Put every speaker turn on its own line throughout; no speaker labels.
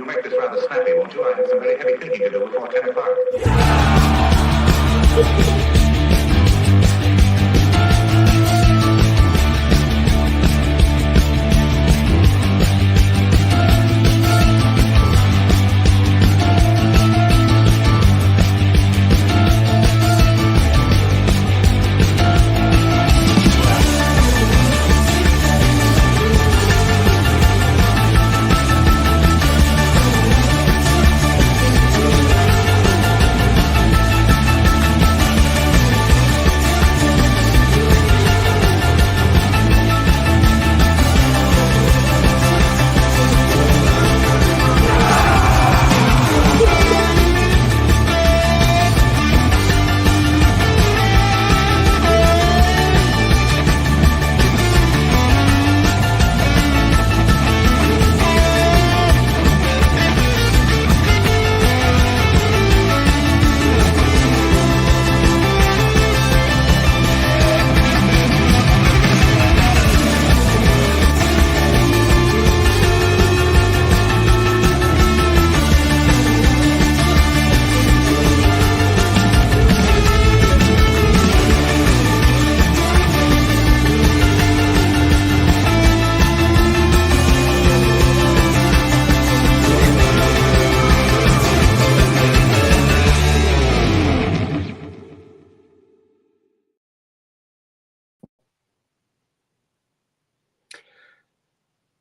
make this rather snappy, won't you? I have some very heavy thinking to do before 10 o'clock.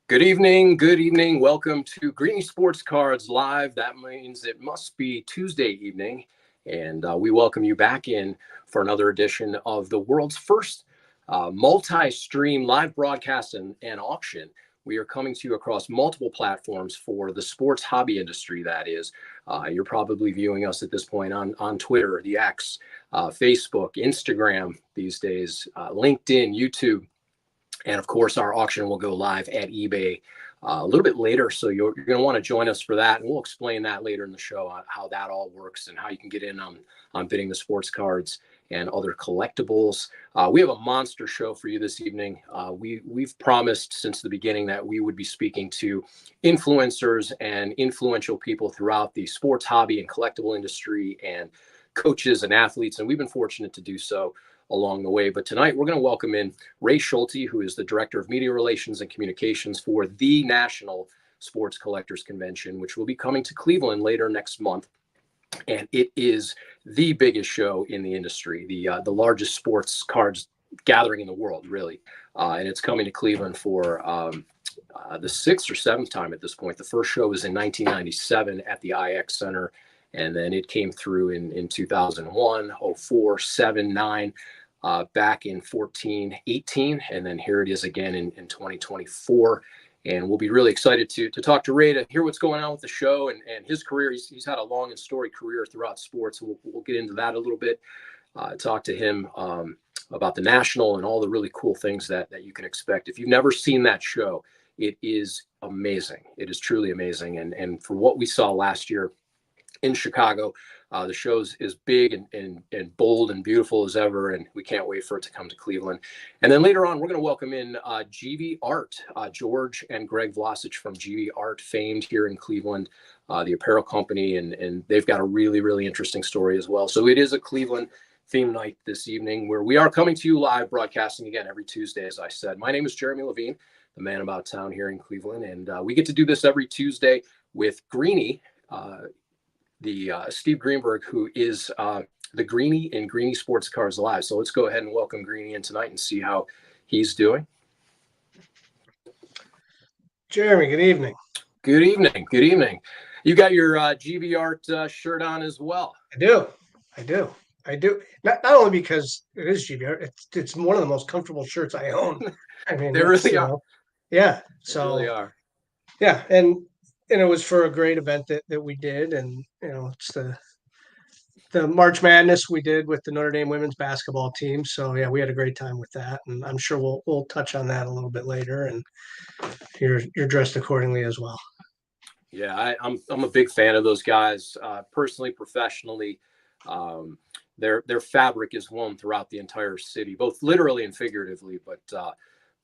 Good evening. Good evening. Welcome to Greenie Sports Cards Live. That means it must be Tuesday evening. And we welcome you back in for another edition of the world's first multi-stream live broadcast and auction. We are coming to you across multiple platforms for the sports hobby industry, that is. You're probably viewing us at this point on Twitter, the X, Facebook, Instagram these days, LinkedIn, YouTube. And of course, our auction will go live at eBay a little bit later. So you're going to want to join us for that. And we'll explain that later in the show on how that all works and how you can get in on bidding the sports cards and other collectibles. We have a monster show for you this evening. We've promised since the beginning that we would be speaking to influencers and influential people throughout the sports hobby and collectible industry and coaches and athletes. And we've been fortunate to do so along the way. But tonight we're going to welcome in Ray Schulte, who is the Director of Media Relations and Communications for the National Sports Collectors Convention, which will be coming to Cleveland later next month. And it is the biggest show in the industry, the largest sports cards gathering in the world, really. And it's coming to Cleveland for the sixth or seventh time at this point. The first show was in 1997 at the IX Center. And then it came through in 2001, 04, 7, 9, back in 14, 18. And then here it is again in 2024. And we'll be really excited to talk to Ray to hear what's going on with the show and his career. He's had a long and storied career throughout sports. We'll get into that a little bit, talk to him about the National and all the really cool things that you can expect. If you've never seen that show, it is amazing. It is truly amazing. And for what we saw last year in Chicago, the show is big and bold and beautiful as ever, and we can't wait for it to come to Cleveland. And then later on, we're going to welcome in GV Art, George and Greg Vlosich from GV Art, famed here in Cleveland, the apparel company, and they've got a really, really interesting story as well. So it is a Cleveland theme night this evening where we are coming to you live, broadcasting again every Tuesday, as I said. My name is Jeremy Levine, the man about town here in Cleveland, and we get to do this every Tuesday with Greenie, Steve Greenberg, who is the Greenie in Greenie Sports Cards Live. So let's go ahead and welcome Greenie in tonight and see how he's doing.
Jeremy, good evening.
Good evening. Good evening. You got your GV Art shirt on as well.
I do. Not only because it is GV Art, it's one of the most comfortable shirts I own. I mean,
they really are.
Yeah.
So they really are.
Yeah, and it was for a great event that we did, and it's the March Madness we did with the Notre Dame women's basketball team. So yeah, we had a great time with that, and I'm sure we'll touch on that a little bit later. And you're dressed accordingly as well.
Yeah, I'm a big fan of those guys, personally, professionally. Their fabric is woven throughout the entire city, both literally and figuratively. But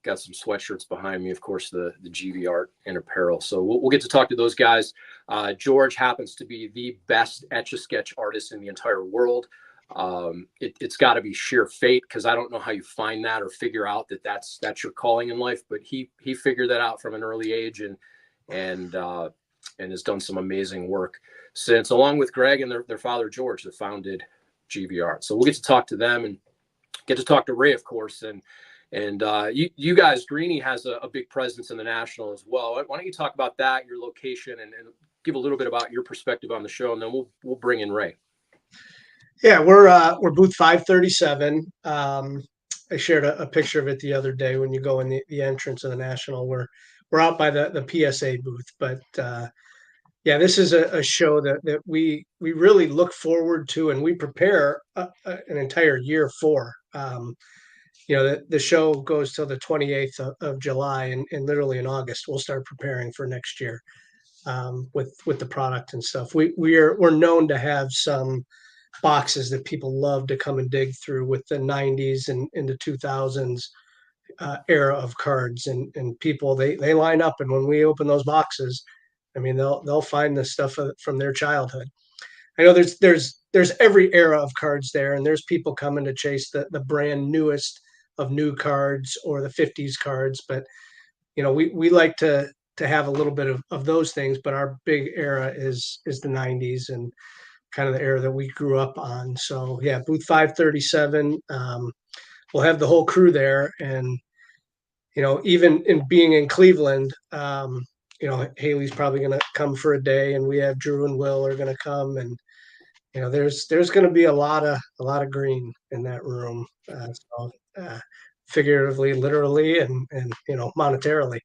got some sweatshirts behind me, of course, the GV art and apparel. So we'll get to talk to those guys. George happens to be the best Etch-a-Sketch artist in the entire world. It's got to be sheer fate, because I don't know how you find that or figure out that that's your calling in life. But he figured that out from an early age, and has done some amazing work since, along with Greg and their father George, that founded GV Art. So we'll get to talk to them and get to talk to Ray, of course, and you guys. Greenie has a big presence in the National as well. Why don't you talk about that, your location, and give a little bit about your perspective on the show, and then we'll bring in Ray.
Yeah, we're booth 537. I shared a picture of it the other day when you go in the entrance of the National. We're out by the PSA booth, but yeah, this is a show that we really look forward to, and we prepare an entire year for. The show goes till the 28th of July, and literally in August we'll start preparing for next year with the product and stuff. We're known to have some boxes that people love to come and dig through with the 90s and into 2000s era of cards, and people they line up, and when we open those boxes, I mean they'll find the stuff from their childhood. I know there's every era of cards there, and there's people coming to chase the brand newest of new cards or the 50s cards, but we like to have a little bit of those things, but our big era is the 90s and kind of the era that we grew up on. So yeah, booth 537. We'll have the whole crew there, and even in being in Cleveland, Haley's probably going to come for a day, and we have Drew and Will are going to come, and there's going to be a lot of green in that room, figuratively, literally, and monetarily.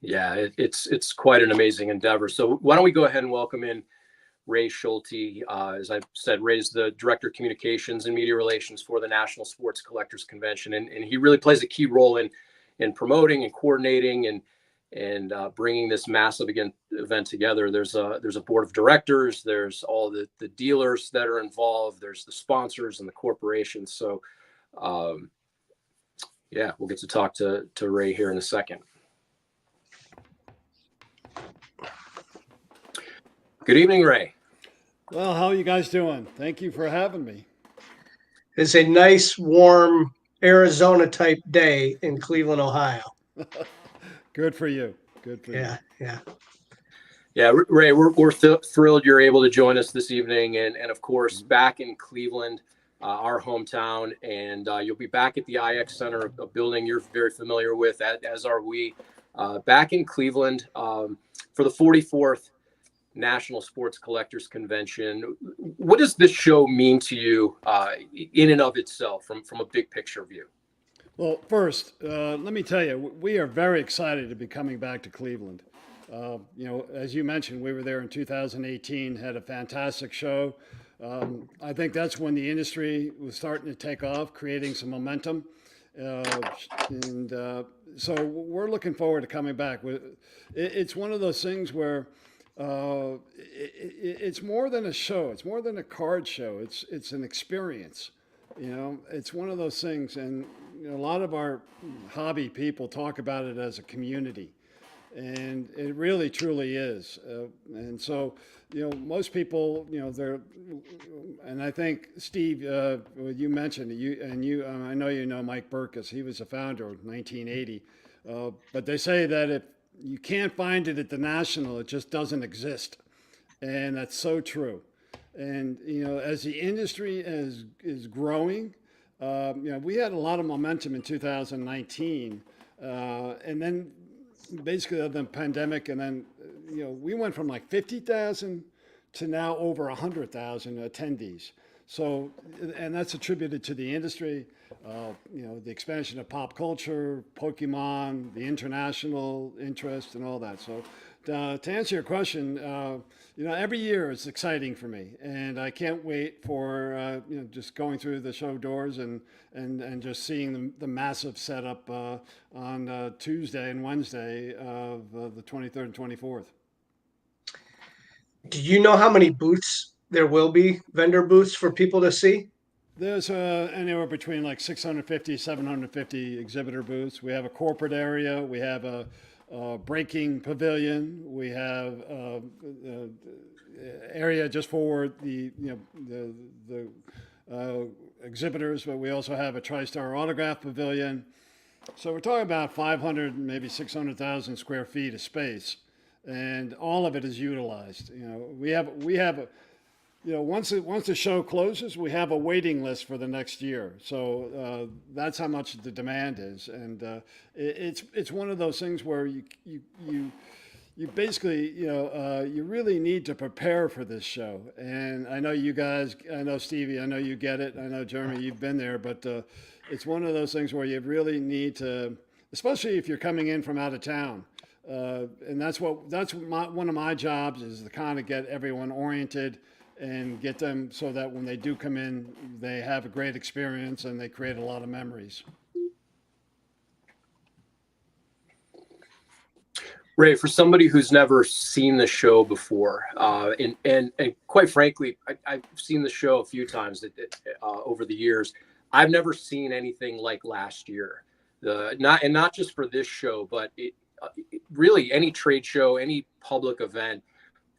Yeah, it's quite an amazing endeavor. So why don't we go ahead and welcome in Ray Schulte. As I said, Ray's the Director of Communications and Media Relations for the National Sports Collectors Convention, and he really plays a key role in promoting and coordinating and bringing this massive event together. There's a board of directors. There's all the dealers that are involved. There's the sponsors and the corporations. So, yeah, we'll get to talk to Ray here in a second. Good evening, Ray.
Well, how are you guys doing? Thank you for having me.
It's a nice, warm Arizona type day in Cleveland, Ohio.
Good for you. Good for
you.
Yeah, Ray, we're thrilled you're able to join us this evening, and of course back in Cleveland, our hometown, and you'll be back at the IX Center, a building you're very familiar with, as are we. Back in Cleveland for the 44th National Sports Collectors Convention. What does this show mean to you in and of itself from a big picture view?
Well, first, let me tell you, we are very excited to be coming back to Cleveland. As you mentioned, we were there in 2018, had a fantastic show. I think that's when the industry was starting to take off, creating some momentum. So we're looking forward to coming back. It's one of those things where it's more than a show. It's more than a card show. It's an experience. It's one of those things, and a lot of our hobby people talk about it as a community, and it really truly is. And so, most people, and I think Steve, you mentioned I know you know Mike Burkus. He was the founder of 1980, but they say that if you can't find it at the National, it just doesn't exist. And that's so true. And, as the industry is growing, we had a lot of momentum in 2019. And then basically the pandemic, and then, we went from like 50,000 to now over 100,000 attendees. So, and that's attributed to the industry, the expansion of pop culture, Pokemon, the international interest, and all that. So, to answer your question, every year is exciting for me, and I can't wait for just going through the show doors and just seeing the massive setup on Tuesday and Wednesday of the 23rd and 24th.
Do you know how many booths there will be, vendor booths for people to see?
There's anywhere between like 650, 750 exhibitor booths. We have a corporate area. We have a breaking pavilion. We have area just for the exhibitors, but we also have a TriStar autograph pavilion. So we're talking about 500, maybe 600,000 square feet of space, and all of it is utilized. We have once the show closes, we have a waiting list for the next year. So that's how much the demand is, and it's one of those things where you basically you really need to prepare for this show. And I know you guys, I know Stevie, I know you get it, I know Jeremy, you've been there, but it's one of those things where you really need to, especially if you're coming in from out of town. And that's one of my jobs, is to kind of get everyone oriented and get them so that when they do come in, they have a great experience and they create a lot of memories.
Ray, for somebody who's never seen the show before, and quite frankly, I've seen the show a few times over the years. I've never seen anything like last year. Not just for this show, but really any trade show, any public event.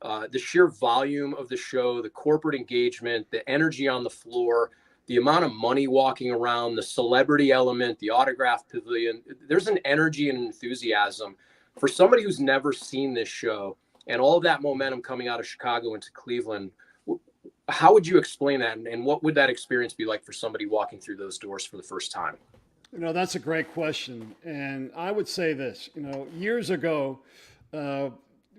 The sheer volume of the show, the corporate engagement, the energy on the floor, the amount of money walking around, the celebrity element, the autograph pavilion. There's an energy and enthusiasm. For somebody who's never seen this show and all of that momentum coming out of Chicago into Cleveland, how would you explain that? And what would that experience be like for somebody walking through those doors for the first time?
That's a great question. And I would say this, years ago,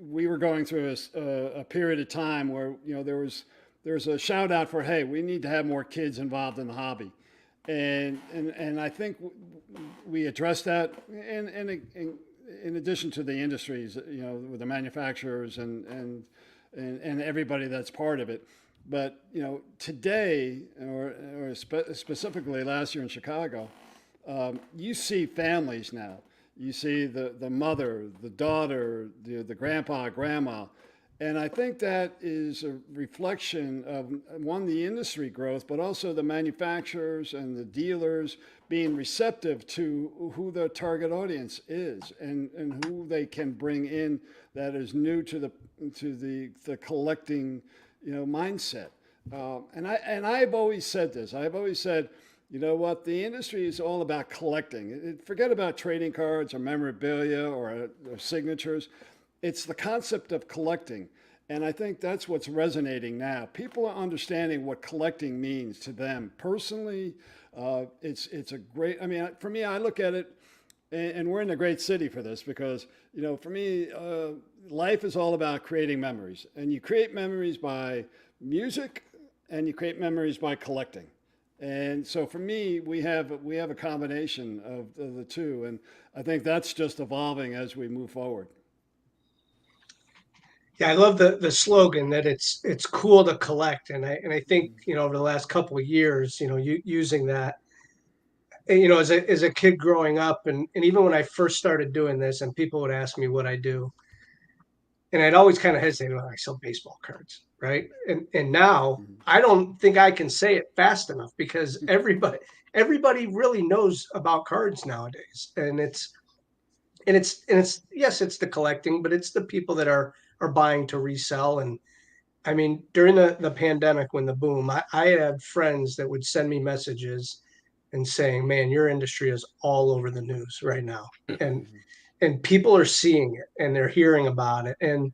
we were going through a period of time where, there was a shout out for, hey, we need to have more kids involved in the hobby. And I think we addressed that in addition to the industries, with the manufacturers and everybody that's part of it. But, today, or specifically last year in Chicago, you see families now. You see the mother, the daughter, the grandpa, grandma. And I think that is a reflection of, one, the industry growth, but also the manufacturers and the dealers being receptive to who the target audience is and who they can bring in that is new to the collecting mindset. And I've always said this. I've always said, what, the industry is all about collecting. Forget about trading cards or memorabilia or signatures. It's the concept of collecting. And I think that's what's resonating now. People are understanding what collecting means to them personally. It's a great, for me, I look at it, and we're in a great city for this because, for me, life is all about creating memories. And you create memories by music and you create memories by collecting. And so for me, we have a combination of the two. And I think that's just evolving as we move forward.
Yeah, I love the slogan that it's cool to collect, and I think over the last couple of years, using that, as a kid growing up, and even when I first started doing this, and people would ask me what I do, and I'd always kind of hesitate. I sell baseball cards, right? And now I don't think I can say it fast enough because everybody really knows about cards nowadays, and it's yes, it's the collecting, but it's the people that are buying to resell. And during the pandemic, when the boom, I had friends that would send me messages and saying, man, your industry is all over the news right now. And people are seeing it and they're hearing about it. And,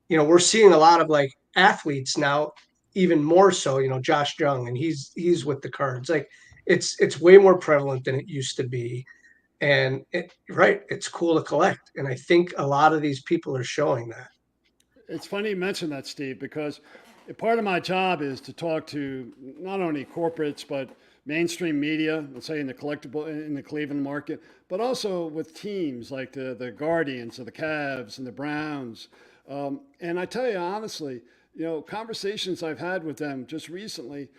we're seeing a lot of like athletes now, even more so, Josh Jung, and he's with the cards. Like it's way more prevalent than it used to be. And it's cool to collect. And I think a lot of these people are showing that.
It's funny you mention that, Steve, because part of my job is to talk to not only corporates, but mainstream media, let's say in the Cleveland market, but also with teams like the Guardians or the Cavs and the Browns. And I tell you honestly, conversations I've had with them just recently,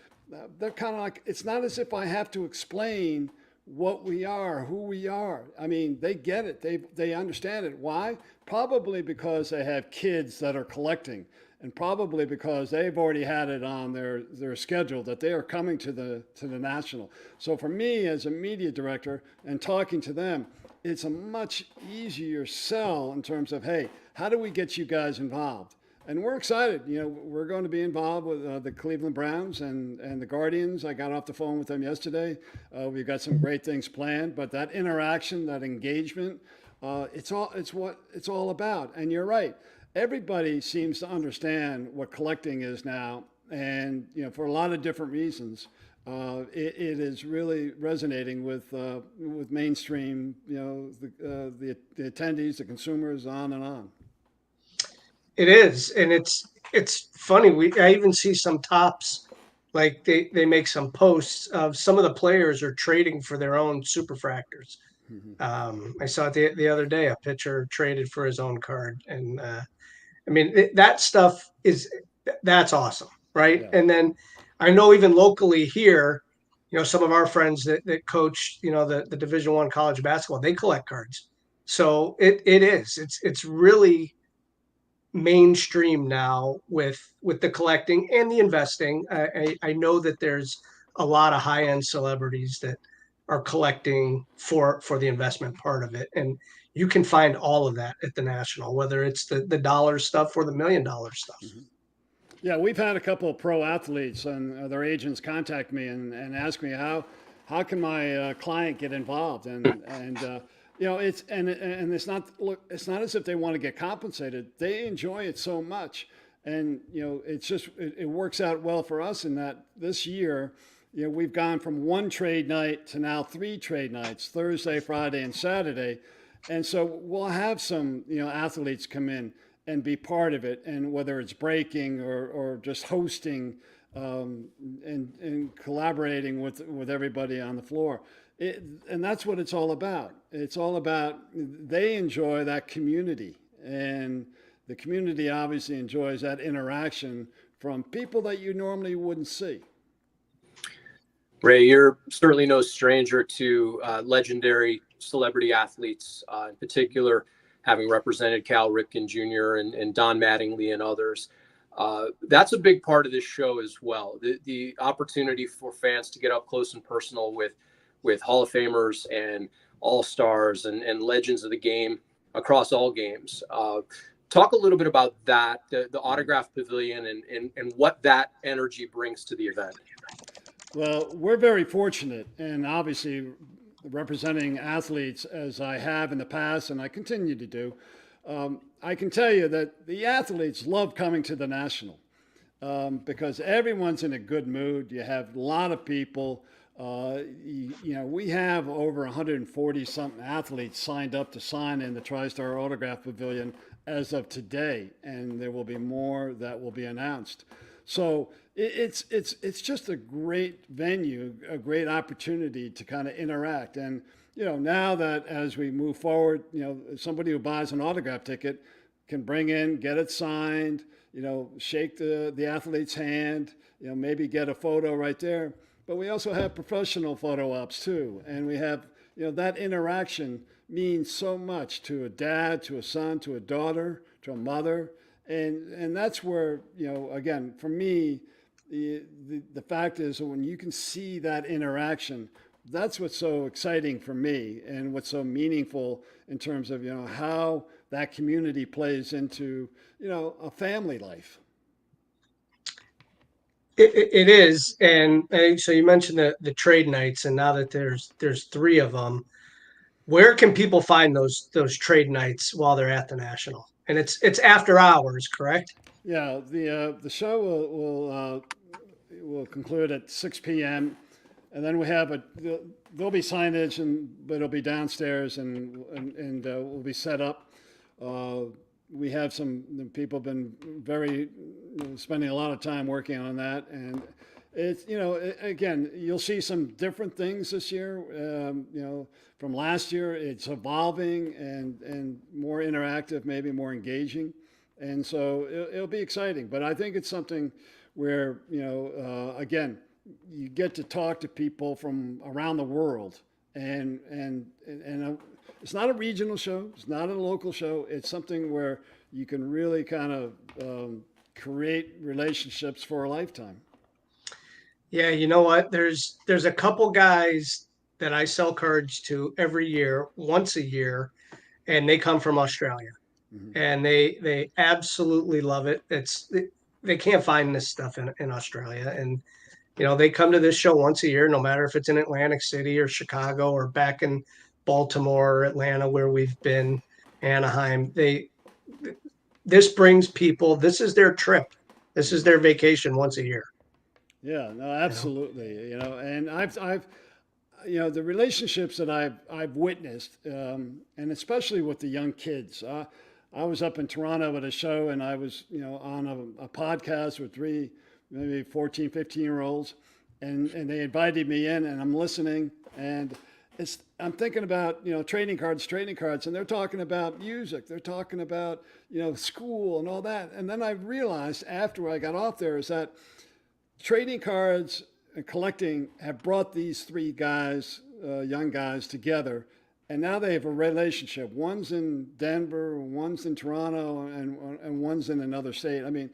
they're kind of like, it's not as if I have to explain what we are, who we are. I mean, they get it. They understand it. Why? Probably because they have kids that are collecting, and probably because they've already had it on their schedule that they are coming to the national. So for me as a media director and talking to them, it's a much easier sell in terms of, hey, how do we get you guys involved? And we're excited. You know, we're going to be involved with the Cleveland Browns and the Guardians. I got off the phone with them yesterday. We've got some great things planned, but that interaction, that engagement, it's what it's all about. And you're right. Everybody seems to understand what collecting is now, and you know, for a lot of different reasons. It is really resonating with mainstream, you know, the attendees, the consumers, on and on.
It is, and it's funny. I even see some tops, like they make some posts of some of the players are trading for their own superfractors. I saw it the other day. A pitcher traded for his own card, and I mean that stuff that's awesome, right?
Yeah.
And then I know even locally here, you know, some of our friends that coach, you know, the Division I college basketball, they collect cards. So it's really mainstream now with the collecting and the investing. I know that there's a lot of high end celebrities that are collecting for the investment part of it, and you can find all of that at the National, whether it's the dollar stuff or the $1 million stuff.
Yeah, we've had a couple of pro athletes and their agents contact me and ask me how can my client get involved, and you know, it's not, look, it's not as if they want to get compensated. They enjoy it so much, and you know, it's just it works out well for us in that this year, you know, we've gone from one trade night to now 3 trade nights: Thursday, Friday, and Saturday. And so we'll have some, you know, athletes come in and be part of it, and whether it's breaking or just hosting, and collaborating with everybody on the floor. And that's what it's all about. It's all about, they enjoy that community, and the community obviously enjoys that interaction from people that you normally wouldn't see.
Ray, you're certainly no stranger to legendary celebrity athletes, in particular, having represented Cal Ripken Jr. and Don Mattingly and others. That's a big part of this show as well. The opportunity for fans to get up close and personal with Hall of Famers and all-stars and legends of the game across all games. Talk a little bit about that, the autograph pavilion, and what that energy brings to the event.
Well, we're very fortunate, and obviously representing athletes as I have in the past and I continue to do. I can tell you that the athletes love coming to the National, because everyone's in a good mood. You have a lot of people. You know, we have over 140 something athletes signed up to sign in the TriStar Autograph Pavilion as of today, and there will be more that will be announced. So it's just a great venue, a great opportunity to kind of interact. And you know, now that as we move forward, you know, somebody who buys an autograph ticket can bring in, get it signed, you know, shake the athlete's hand, you know, maybe get a photo right there. But we also have professional photo ops too, and we have, you know, that interaction means so much to a dad, to a son, to a daughter, to a mother. And that's where, you know, again, for me, the fact is when you can see that interaction, that's what's so exciting for me and what's so meaningful in terms of, you know, how that community plays into, you know, a family life.
It is, and so you mentioned the trade nights, and now that there's 3 of them, where can people find those trade nights while they're at the National? And it's after hours, correct?
Yeah, the show will conclude at 6 p.m. and then we have there'll be signage, but it'll be downstairs and will be set up. We have some people been spending a lot of time working on that, and it's, you know, again, you'll see some different things this year. You know, from last year, it's evolving and more interactive, maybe more engaging, and so it'll be exciting. But I think it's something where, you know, again, you get to talk to people from around the world, and it's not a regional show. It's not a local show. It's something where you can really kind of create relationships for a lifetime.
Yeah, you know what? There's a couple guys that I sell cards to every year, once a year, and they come from Australia,
Mhm.
and they absolutely love it. They can't find this stuff in Australia, and they come to this show once a year, no matter if it's in Atlantic City or Chicago or back in Baltimore or Atlanta where we've been, Anaheim. This brings people. This is their trip. This is their vacation once a year.
Yeah, no,
You know.
absolutely. And I've the relationships that I've witnessed, and especially with the young kids. I was up in Toronto at a show, and I was on a podcast with three, maybe 14, 15-year-olds, and they invited me in, and I'm listening, and I'm thinking about trading cards, and they're talking about music, they're talking about school and all that, and then I realized after I got off there is that trading cards and collecting have brought these three guys, young guys, together, and now they have a relationship. One's in Denver, one's in Toronto, and one's in another state. I mean,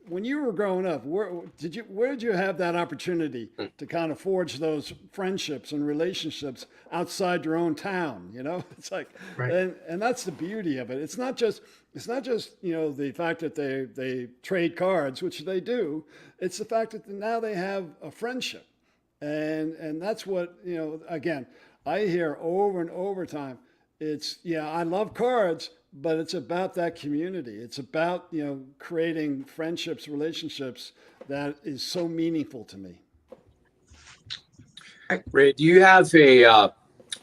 when you were growing up, where did you have that opportunity to kind of forge those friendships and relationships outside your own town? It's like,
Right.
and that's the beauty of it. It's not just the fact that they trade cards, which they do. It's the fact that now they have a friendship, and that's what again, I hear over and over time. It's I love cards, but it's about that community. It's about creating friendships, relationships that is so meaningful to me.
Ray, do you have a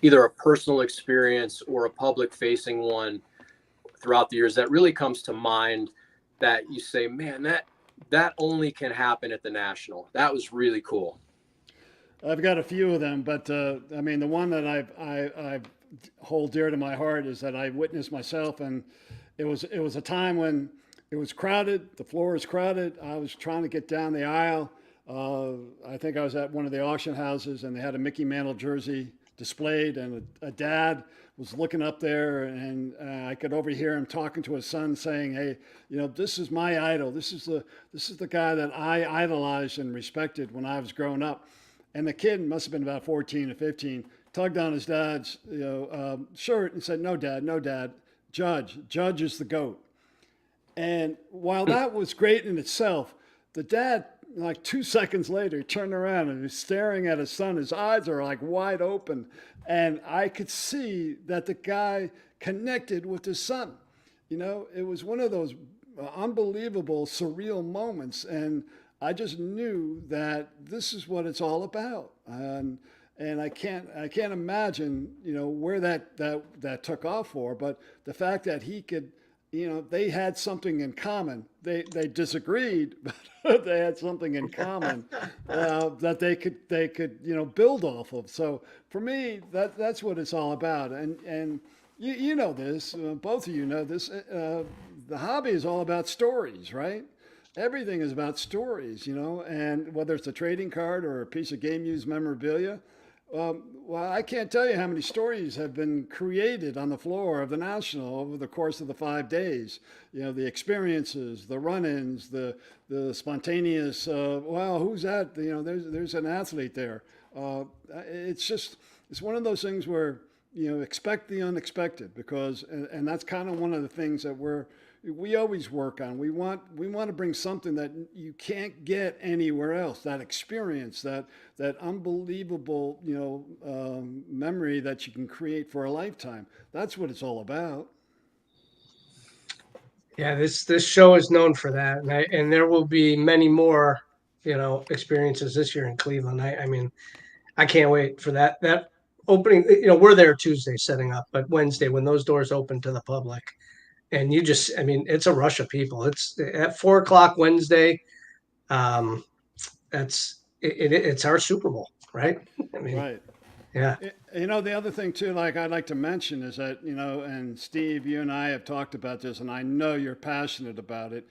either a personal experience or a public-facing one throughout the years that really comes to mind that you say, man, that only can happen at the National? That was really cool.
I've got a few of them, but I mean, the one that I hold dear to my heart is that I witnessed myself, and it was a time when it was crowded. The floor was crowded. I was trying to get down the aisle. I think I was at one of the auction houses, and they had a Mickey Mantle jersey displayed, and a dad was looking up there, and I could overhear him talking to his son, saying, "Hey, this is my idol. This is the guy that I idolized and respected when I was growing up." And the kid must have been about 14 or 15, tugged on his dad's shirt and said, "No, Dad, no, Dad. Judge is the GOAT." And while that was great in itself, the dad, like 2 seconds later, turned around and was staring at his son. His eyes are like wide open. And I could see that the guy connected with his son. It was one of those unbelievable, surreal moments. And I just knew that this is what it's all about. And I can't imagine, where that took off for. But the fact that he could, they had something in common. They disagreed, but they had something in common that they could build off of. So for me, that's what it's all about. And you know this, both of you know this. The hobby is all about stories, right? Everything is about stories, and whether it's a trading card or a piece of game used memorabilia. Well, I can't tell you how many stories have been created on the floor of the National over the course of the 5 days. The experiences, the run-ins, the spontaneous, wow, who's that? There's an athlete there. It's one of those things where, expect the unexpected, because, and that's kind of one of the things that we always work on. We want to bring something that you can't get anywhere else. That experience, that unbelievable memory that you can create for a lifetime. That's what it's all about.
Yeah, this show is known for that, and there will be many more, experiences this year in Cleveland. I mean, I can't wait for that opening. We're there Tuesday setting up, but Wednesday when those doors open to the public, and I mean, it's a rush of people. It's at 4 o'clock Wednesday. Um, it's our Super Bowl, right? I mean,
Right.
yeah.
The other thing too, like I'd like to mention is that, and Steve, you and I have talked about this, and I know you're passionate about it,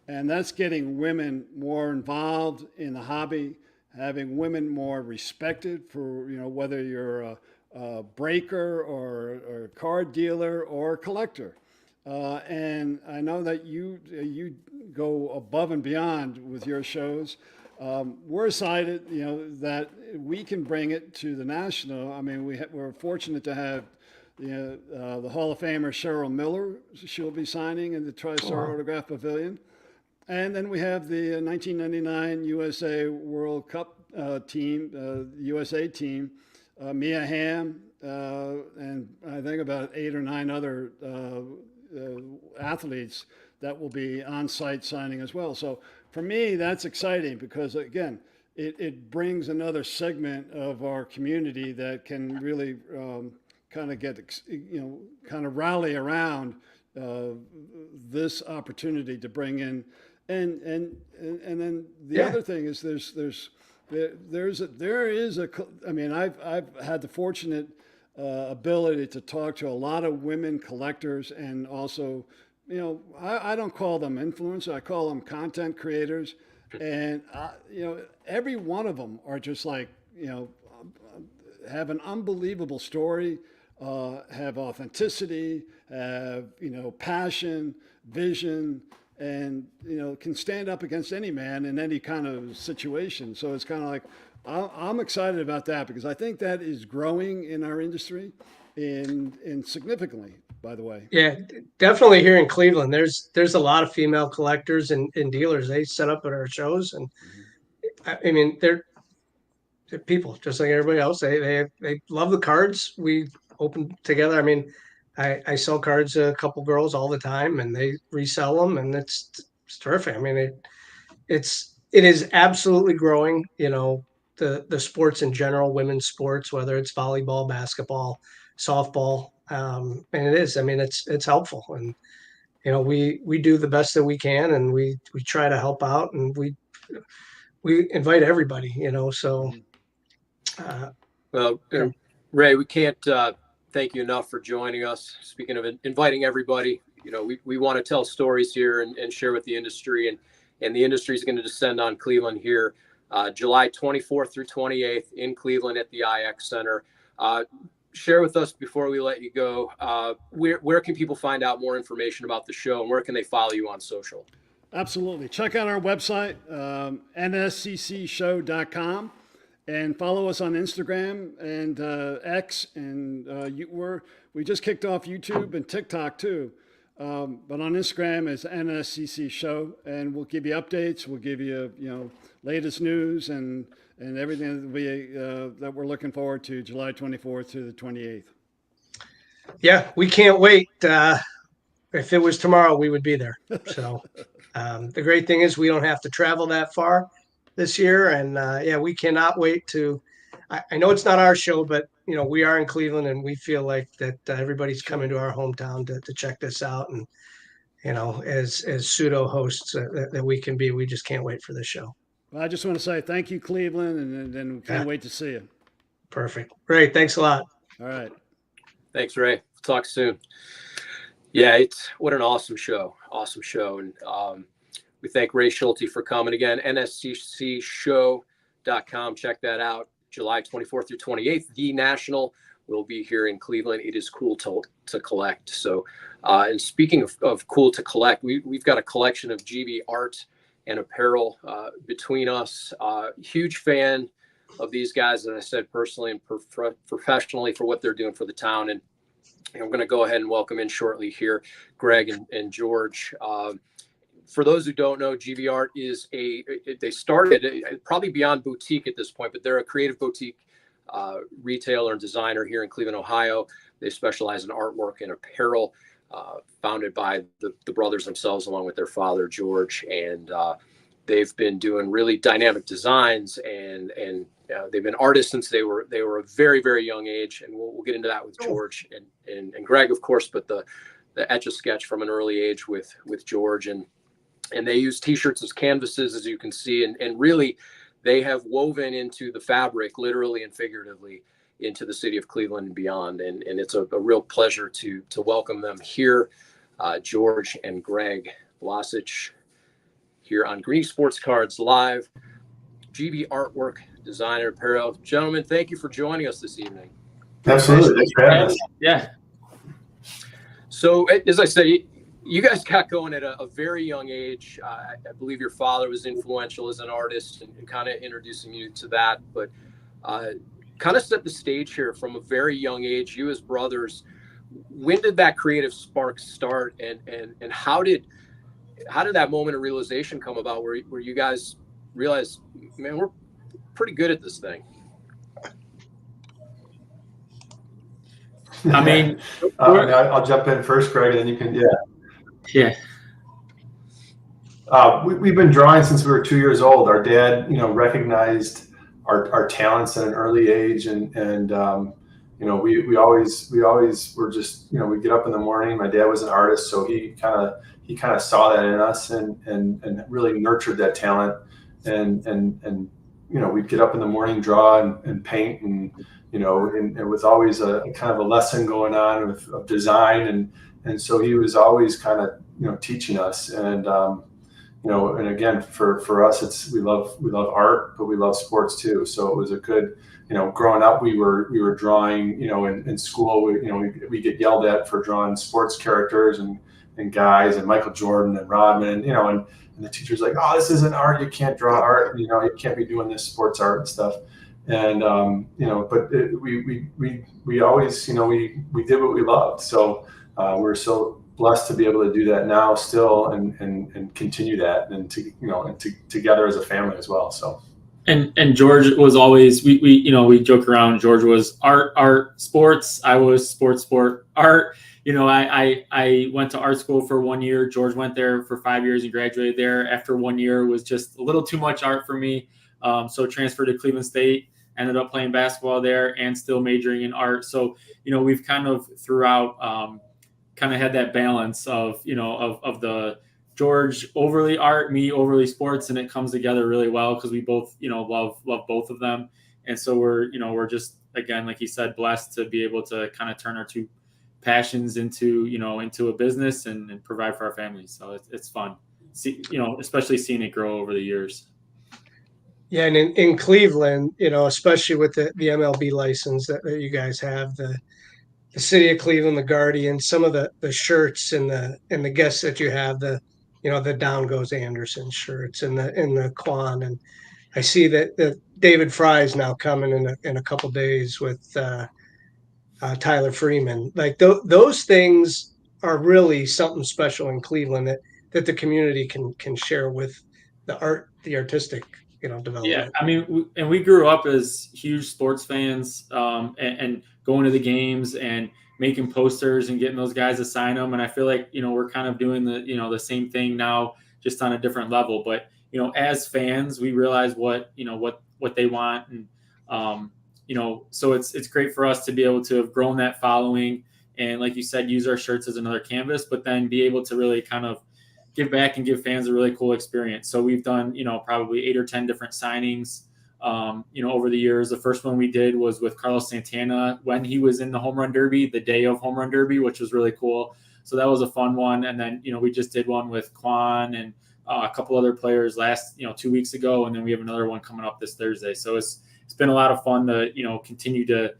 and that's getting women more involved in the hobby, having women more respected for, whether you're a breaker or a card dealer or a collector. And I know that you go above and beyond with your shows. We're excited, that we can bring it to the national. I mean, we're fortunate to have the Hall of Famer Cheryl Miller. She'll be signing in the TriStar Autograph Pavilion. And then we have the 1999 USA World Cup team, USA team, Mia Hamm, and I think about 8 or 9 other athletes that will be on site signing as well. So for me, that's exciting because, again, it brings another segment of our community that can really kind of get, kind of rally around this opportunity to bring in. And then the other thing is there is a, I mean, I've had the fortunate ability to talk to a lot of women collectors, and also, I don't call them influencers, I call them content creators. And, every one of them are just like, have an unbelievable story, have authenticity, have, passion, vision, and, can stand up against any man in any kind of situation. So it's kind of like, I'm excited about that because I think that is growing in our industry in significantly, by the way.
Yeah, definitely here in Cleveland, there's a lot of female collectors and dealers. They set up at our shows, and I mean, they're people just like everybody else. They love the cards we open together. I mean, I sell cards to a couple girls all the time, and they resell them, and it's terrific. I mean, it is absolutely growing. The sports in general, women's sports, whether it's volleyball, basketball, softball, and it is. I mean, it's helpful, and we do the best that we can, and we try to help out, and we invite everybody. So.
Well, Ray, we can't thank you enough for joining us. Speaking of inviting everybody, we want to tell stories here and share with the industry, and the industry is going to descend on Cleveland here, July 24th through 28th in Cleveland at the IX Center. Share with us before we let you go. Where can people find out more information about the show, and where can they follow you on social?
Absolutely. Check out our website, nsccshow.com. And follow us on Instagram and X, and we just kicked off YouTube and TikTok too. But on Instagram is NSCC Show, and we'll give you updates. We'll give you latest news and everything that we're looking forward to July 24th to the 28th.
Yeah, we can't wait. If it was tomorrow, we would be there. So the great thing is we don't have to travel that far this year, and we cannot wait to. I know it's not our show, but we are in Cleveland, and we feel like that everybody's coming to our hometown to check this out, and as pseudo hosts that we can be, we just can't wait for this show.
Well, I just want to say thank you, Cleveland, and we can't wait to see you.
Perfect. Great. Thanks a lot.
All right.
Thanks, Ray. We'll talk soon. Yeah, what an awesome show. Awesome show. And we thank Ray Schulte for coming again. nsccshow.com. Check that out. July 24th through 28th. The National will be here in Cleveland. It is cool to collect. So, and speaking of cool to collect, we've got a collection of GB art and apparel between us. Huge fan of these guys, as I said, personally and professionally, for what they're doing for the town. And I'm going to go ahead and welcome in shortly here Greg and George. For those who don't know, GB Art is they started probably beyond boutique at this point, but they're a creative boutique retailer and designer here in Cleveland, Ohio. They specialize in artwork and apparel, founded by the brothers themselves, along with their father, George. And they've been doing really dynamic designs, and they've been artists since they were a very, very young age. And we'll get into that with George and Greg, of course, but the Etch-a-Sketch from an early age with George. And they use T-shirts as canvases, as you can see, and really they have woven into the fabric, literally and figuratively, into the city of Cleveland and beyond. And it's a real pleasure to welcome them here, George and Greg Vlosich, here on Greenie Sports Cards Live. GB Artwork Designer Apparel. Gentlemen, thank you for joining us this evening.
Absolutely. Thanks for having us.
Yeah.
So, as I say, you guys got going at a very young age. I believe your father was influential as an artist and kind of introducing you to that. But kind of set the stage here from a very young age, you as brothers. When did that creative spark start? And how did that moment of realization come about where you guys realized, man, we're pretty good at this thing?
I mean,
I'll jump in first, Greg, and then you can,
yeah.
We've been drawing since we were 2 years old. Our dad, recognized our talents at an early age, and we always were just, we get up in the morning. My dad was an artist, so he kind of saw that in us and really nurtured that talent. And we'd get up in the morning, draw and paint, and it was always a kind of a lesson going on of design, and so he was always kind of teaching us, and and again, for us, we love art, but we love sports too. So it was a good, growing up, we were drawing, in school, we get yelled at for drawing sports characters and guys and Michael Jordan and Rodman, and the teacher's like, oh, this isn't art. You can't draw art. You can't be doing this sports art and stuff. And, but we always, we did what we loved. So we're so blessed to be able to do that now still and continue that and together as a family as well. So.
And George was always, we joke around. George was art, sports. I was sport, art. I went to art school for 1 year. George went there for 5 years and graduated there. After 1 year, it was just a little too much art for me. So transferred to Cleveland State, ended up playing basketball there and still majoring in art. So, we've kind of throughout kind of had that balance of the George overly art, me overly sports, and it comes together really well because we both, love both of them. And so we're just, again, like he said, blessed to be able to kind of turn our two passions into a business and provide for our families. So it's fun, especially seeing it grow over the years.
Yeah, and in Cleveland, especially with the MLB license that you guys have, the city of Cleveland, the Guardian, some of the shirts and the guests that you have, the Down Goes Anderson shirts and the Quan, and I see that David Fry's now coming in a couple days with Tyler Freeman. Like those things are really something special in Cleveland that the community can share with the artistic development.
Yeah, I mean, we grew up as huge sports fans, and going to the games and making posters and getting those guys to sign them. And I feel like we're kind of doing the same thing now, just on a different level. But as fans, we realize what they want, and so it's great for us to be able to have grown that following, and like you said, use our shirts as another canvas, but then be able to really kind of give back and give fans a really cool experience. So we've done, probably 8 or 10 different signings, over the years. The first one we did was with Carlos Santana when he was in the Home Run Derby, the day of Home Run Derby, which was really cool. So that was a fun one. And then, we just did one with Quan and a couple other players last, 2 weeks ago. And then we have another one coming up this Thursday. So it's been a lot of fun to, continue to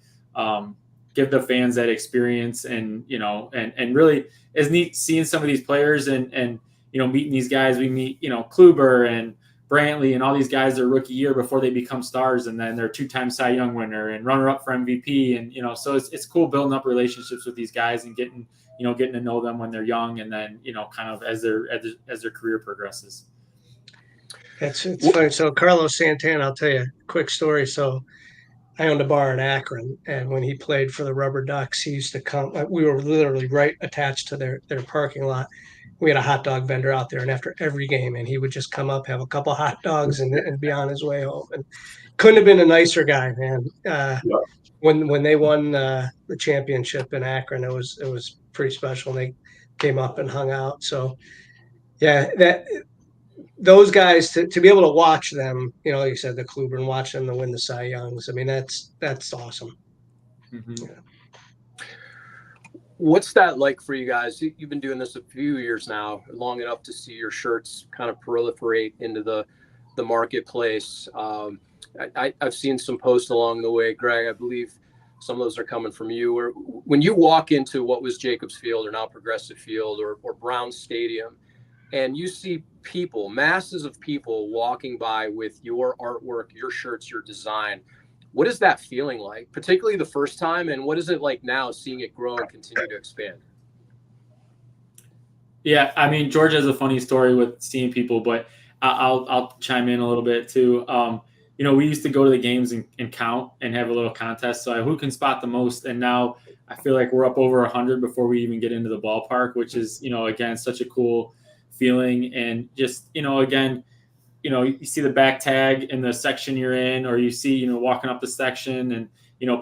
give the fans that experience, and, and really it's neat seeing some of these players and meeting these guys. We meet, Kluber and Brantley and all these guys their rookie year before they become stars, and then they're 2-time Cy Young winner and runner up for MVP. And, so it's cool building up relationships with these guys and getting to know them when they're young, and then, kind of as their career progresses.
It's funny. So Carlos Santana, I'll tell you a quick story. So I owned a bar in Akron, and when he played for the Rubber Ducks, he used to come. We were literally right attached to their parking lot. We had a hot dog vendor out there, and after every game, and he would just come up, have a couple hot dogs, and be on his way home. And couldn't have been a nicer guy, man. When they won the championship in Akron, it was pretty special. And they came up and hung out. So yeah, those guys to be able to watch them, like you said, the Kluber, and watch them to win the Cy Youngs. I mean, that's awesome.
Mm-hmm.
Yeah.
What's that like for you guys? You've been doing this a few years now, long enough to see your shirts kind of proliferate into the the marketplace. I've seen some posts along the way, Greg. I believe some of those are coming from you. Or when you walk into what was Jacobs Field or now Progressive Field or Brown Stadium, and you see people, masses of people walking by with your artwork, your shirts, your design, what is that feeling like, particularly the first time? And what is it like now seeing it grow and continue to expand?
Yeah, I mean, George has a funny story with seeing people, but I'll chime in a little bit too. We used to go to the games and count and have a little contest. So who can spot the most? And now I feel like we're up over 100 before we even get into the ballpark, which is, again, such a cool feeling. And just, again, you see the back tag in the section you're in, or you see, walking up the section and,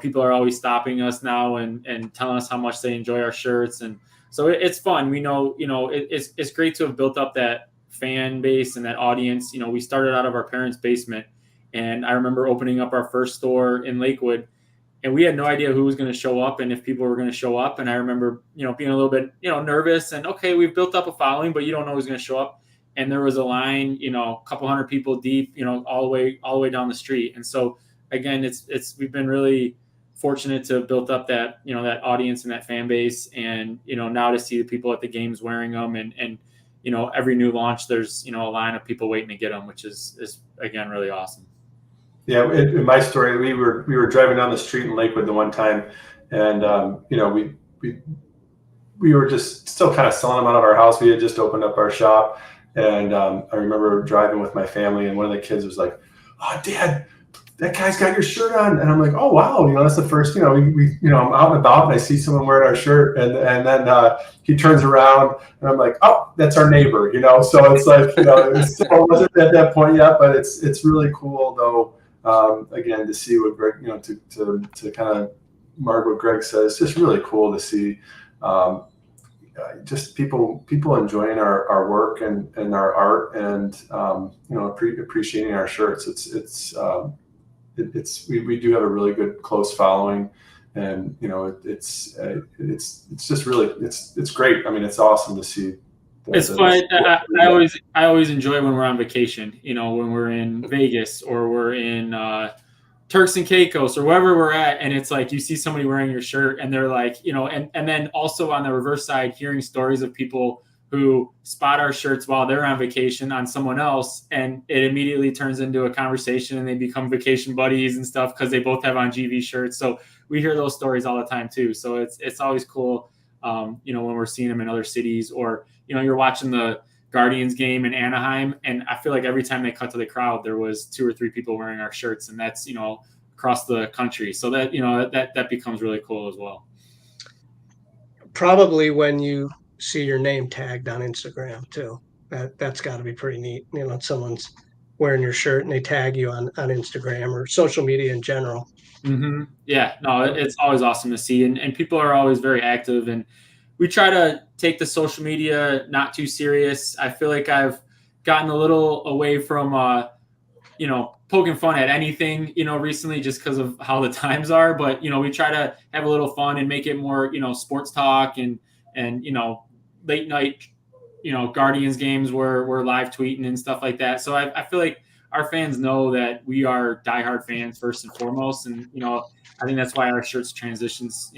people are always stopping us now and telling us how much they enjoy our shirts. And so it's fun. We know, it's great to have built up that fan base and that audience. We started out of our parents' basement, and I remember opening up our first store in Lakewood, and we had no idea who was going to show up and if people were going to show up. And I remember, being a little bit, nervous and, okay, we've built up a following, but you don't know who's going to show up. And there was a line, a couple hundred people deep, all the way down the street. And so again, we've been really fortunate to have built up that, that audience and that fan base. And, now to see the people at the games wearing them and every new launch, there's, a line of people waiting to get them, which is again, really awesome.
Yeah. In my story, we were driving down the street in Lakewood the one time, and, we were just still kind of selling them out of our house. We had just opened up our shop. And I remember driving with my family, and one of the kids was like, "Oh, Dad, that guy's got your shirt on." And I'm like, "Oh, wow, that's the first, I'm out and about and I see someone wearing our shirt." And then he turns around and I'm like, "Oh, that's our neighbor," So it's like, it still wasn't at that point yet, but it's really cool though. Again, to see what Greg, to kind of mark what Greg says, it's just really cool to see. Just people enjoying our work and our art, and appreciating our shirts. We do have a really good close following, and it's just really it's great. I mean, it's awesome to see.
It's fun. I always enjoy when we're on vacation. When we're in Vegas or we're in Turks and Caicos or wherever we're at, and it's like you see somebody wearing your shirt and they're like, and then also on the reverse side, hearing stories of people who spot our shirts while they're on vacation on someone else, and it immediately turns into a conversation and they become vacation buddies and stuff because they both have on GV shirts. So we hear those stories all the time too. So it's always cool, when we're seeing them in other cities, or you're watching the Guardians game in Anaheim, and I feel like every time they cut to the crowd, there was 2 or 3 people wearing our shirts, and that's across the country. So that that becomes really cool as well.
Probably when you see your name tagged on Instagram too, that's got to be pretty neat. Someone's wearing your shirt and they tag you on Instagram or social media in general.
Mm-hmm. Yeah, no, it's always awesome to see, and people are always very active, and we try to take the social media not too serious. I feel like I've gotten a little away from, poking fun at anything, recently, just because of how the times are. But, we try to have a little fun and make it more, sports talk and late night, Guardians games where we're live tweeting and stuff like that. So I feel like our fans know that we are diehard fans first and foremost. And, I think that's why our shirts transitions,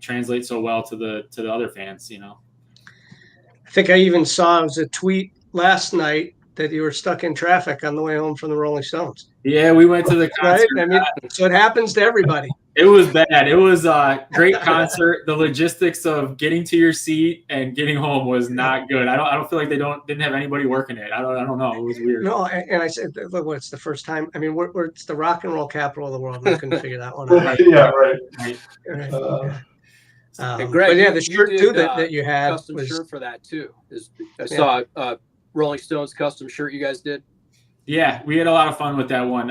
translate so well to the other fans.
I think I even saw, it was a tweet last night that you were stuck in traffic on the way home from the Rolling Stones.
Yeah, we went to the concert.
Right? I mean, so it happens to everybody.
It was bad. It was a great concert. The logistics of getting to your seat and getting home was not good. I don't feel like they didn't have anybody working it. I don't know. It was weird.
No, and I said, look, it's the first time. I mean, it's the rock and roll capital of the world. And I couldn't figure that one out.
Yeah, right.
And Greg,
but yeah, the shirt too that you had
custom shirt for that too. I saw a Rolling Stones custom shirt you guys did.
Yeah, we had a lot of fun with that one.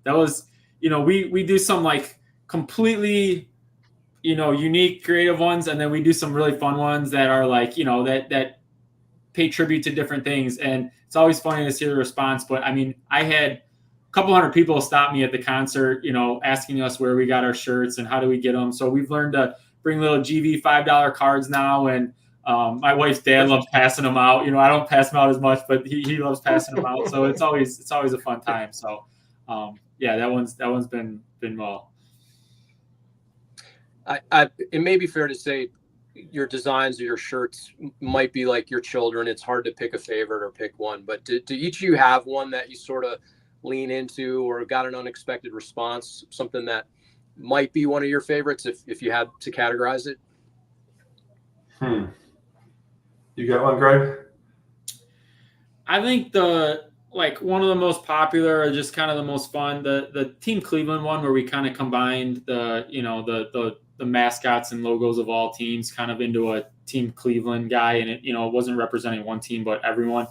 That was, we do some like completely, unique creative ones, and then we do some really fun ones that are like, that pay tribute to different things. And it's always funny to see the response. But I mean, I had a couple hundred people stop me at the concert, asking us where we got our shirts and how do we get them. So we've learned to bring little GV $5 cards now, and My wife's dad loves passing them out. I don't pass them out as much, but he loves passing them out. So it's always a fun time. So yeah, that one's been well.
It may be fair to say your designs or your shirts might be like your children. It's hard to pick a favorite or pick one, but do each of you have one that you sort of lean into or got an unexpected response, something that might be one of your favorites if you had to categorize it?
You got one, Greg?
I think one of the most popular, or just kind of the most fun, the Team Cleveland one, where we kind of combined the mascots and logos of all teams kind of into a Team Cleveland guy, and it wasn't representing one team but everyone.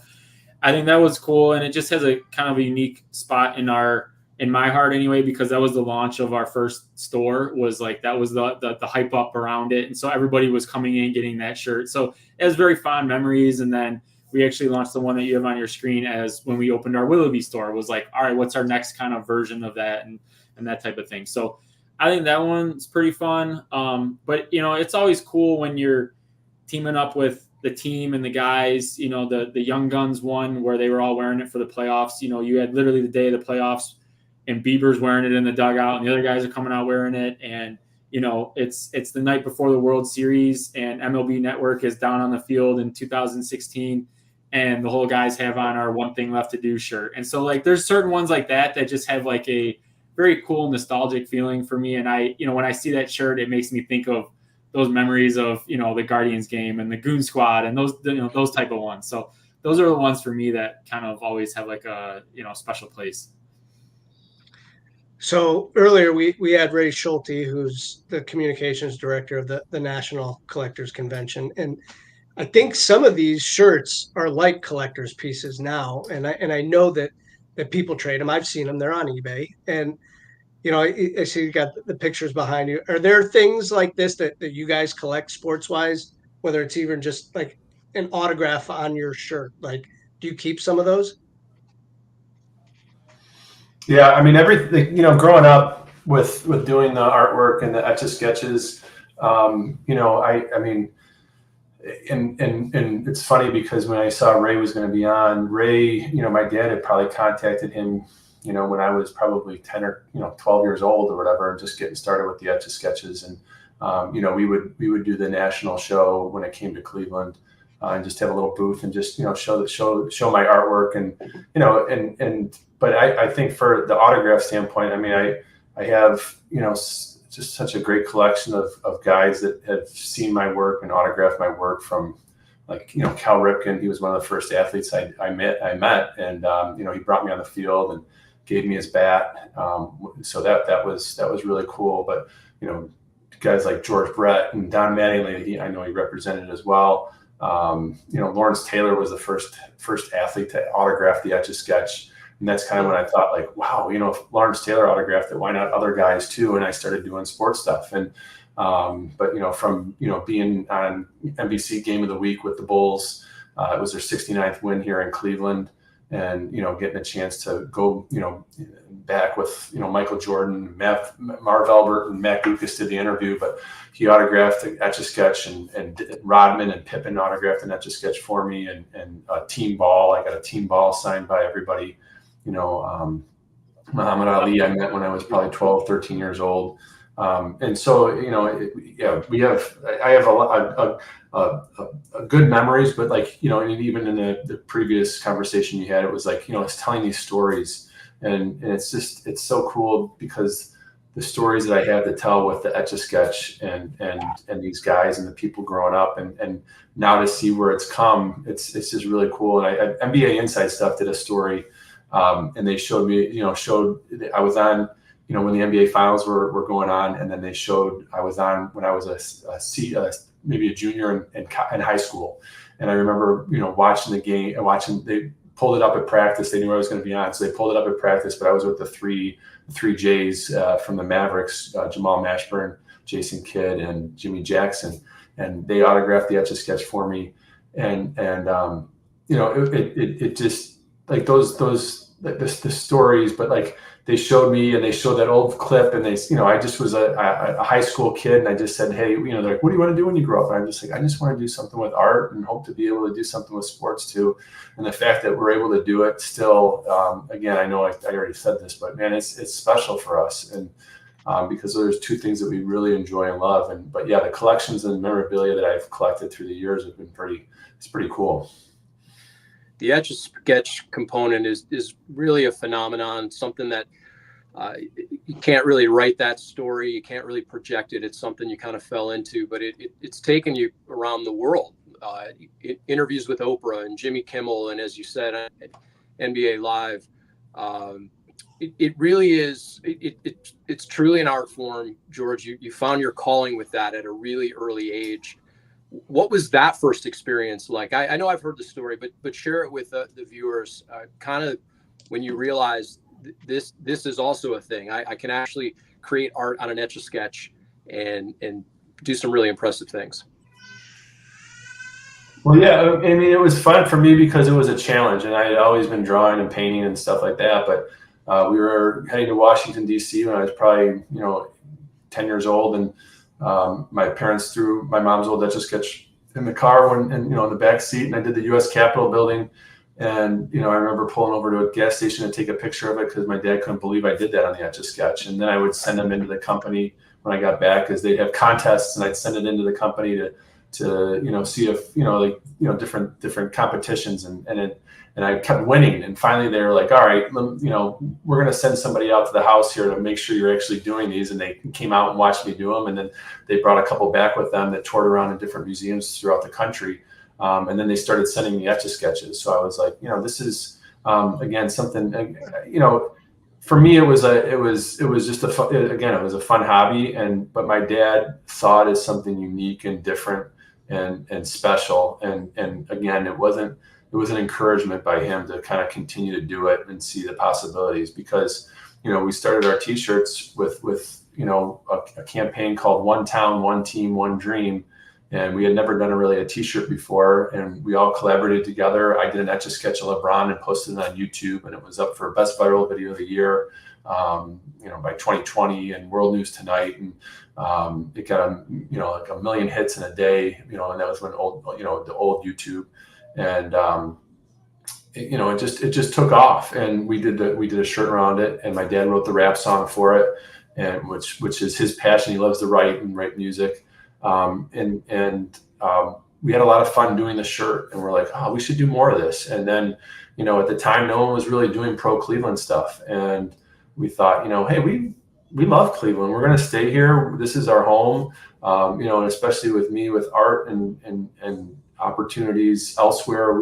I think that was cool, and it just has a kind of a unique spot in my heart anyway, because that was the launch of our first store. That was the hype up around it, and so everybody was coming in getting that shirt. So it has very fond memories. And then we actually launched the one that you have on your screen as when we opened our Willoughby store. It was like, all right, what's our next kind of version of that, and that type of thing. So I think that one's pretty fun. But it's always cool when you're teaming up with the team and the guys. The Young Guns one where they were all wearing it for the playoffs. You had literally the day of the playoffs, and Bieber's wearing it in the dugout, and the other guys are coming out wearing it. And it's the night before the World Series, and MLB Network is down on the field in 2016, and the whole guys have on our One Thing Left to Do shirt. And so there's certain ones like that just have a very cool nostalgic feeling for me. And when I see that shirt, it makes me think of those memories of the Guardians game and the Goon Squad and those type of ones. So those are the ones for me that kind of always have a special place.
So earlier we had Ray Schulte, who's the communications director of the National Collectors Convention, and I think some of these shirts are like collectors pieces now, and I know that people trade them. I've seen them; they're on eBay, and I see you got the pictures behind you. Are there things like this that you guys collect sports wise? Whether it's even just like an autograph on your shirt, do you keep some of those?
Yeah, I mean, everything, growing up with doing the artwork and the Etch-a-Sketches, I mean, and it's funny because when I saw Ray was going to be on, Ray, my dad had probably contacted him, when I was probably 10 or 12 years old or whatever, and just getting started with the Etch-a-Sketches. And we would do the national show when it came to Cleveland, and just have a little booth and just show my artwork, and but I think for the autograph standpoint, I mean, I have just such a great collection of guys that have seen my work and autographed my work, from Cal Ripken. He was one of the first athletes I met, and he brought me on the field and gave me his bat. So that was really cool. But guys like George Brett and Don Mattingly, I know he represented as well. Lawrence Taylor was the first athlete to autograph the Etch-a-Sketch. And that's kind of when I thought, wow, if Lawrence Taylor autographed it, why not other guys too? And I started doing sports stuff. And but from being on NBC Game of the Week with the Bulls, it was their 69th win here in Cleveland, and getting a chance to go back with Michael Jordan, Marv Albert, and Matt Lucas did the interview, but he autographed the Etch-a-Sketch, and Rodman and Pippen autographed an Etch-a-Sketch for me, and a team ball. I got a team ball signed by everybody. Muhammad Ali I met when I was probably 12, 13 years old. And so, I have a good memories, but even in the previous conversation you had, it was it's telling these stories, and it's so cool because the stories that I had to tell with the Etch-a-Sketch and these guys and the people growing up, and now to see where it's come, it's just really cool. And NBA Inside Stuff did a story. And they showed me, I was on, when the NBA finals were going on, and then they showed I was on when I was maybe a junior in high school. And I remember, watching the game and they pulled it up at practice. They knew I was going to be on, so they pulled it up at practice, but I was with the three J's from the Mavericks, Jamal Mashburn, Jason Kidd, and Jimmy Jackson. And they autographed the Etch-a-Sketch for me. And it just, the stories, but they showed me, and they showed that old clip, and they, I just was a high school kid, and I just said, hey, they're like, what do you want to do when you grow up? And I'm just like, I just want to do something with art and hope to be able to do something with sports too. And the fact that we're able to do it still, again, I know I already said this, but man, it's special for us. And because there's two things that we really enjoy and love. But yeah, the collections and memorabilia that I've collected through the years have been it's pretty cool.
The Etch-a-Sketch component is really a phenomenon, something that you can't really write that story. You can't really project it. It's something you kind of fell into, but it's taken you around the world. Interviews with Oprah and Jimmy Kimmel, and as you said, NBA Live. It really is. It's truly an art form, George. You found your calling with that at a really early age. What was that first experience like? I know I've heard the story, but share it with the viewers. Kind of when you realize this is also a thing. I can actually create art on an Etch-a-Sketch and do some really impressive things.
Well, yeah, I mean, it was fun for me because it was a challenge, and I had always been drawing and painting and stuff like that. But we were heading to Washington, D.C. when I was probably, 10 years old, and my parents threw my mom's old Etch-a-Sketch in the car in the back seat, and I did the U.S. Capitol building. And, I remember pulling over to a gas station to take a picture of it because my dad couldn't believe I did that on the Etch-a-Sketch. And then I would send them into the company when I got back, because they'd have contests, and I'd send it into the company to see if, different competitions, and I kept winning. And finally they were like, all right, we're going to send somebody out to the house here to make sure you're actually doing these. And they came out and watched me do them. And then they brought a couple back with them that toured around in different museums throughout the country. And then they started sending me Etch-a-Sketches. So I was like, this is, again, something, for me, it was just it was a fun hobby. But my dad saw it as something unique and different and special. And again, it was an encouragement by him to kind of continue to do it and see the possibilities, because, we started our t-shirts with a campaign called One Town, One Team, One Dream. And we had never done a t-shirt before, and we all collaborated together. I did an Etch-a-Sketch of LeBron and posted it on YouTube, and it was up for best viral video of the year, by 2020 and World News Tonight. And it got like 1 million hits in a day, and that was when the old YouTube. And it just took off, and we did a shirt around it, and my dad wrote the rap song for it, and which is his passion. He loves to write music. We had a lot of fun doing the shirt, and we're like, oh, we should do more of this. And then, at the time, no one was really doing pro Cleveland stuff. And we thought, hey, we love Cleveland. We're going to stay here. This is our home. And especially with me, with art and opportunities elsewhere,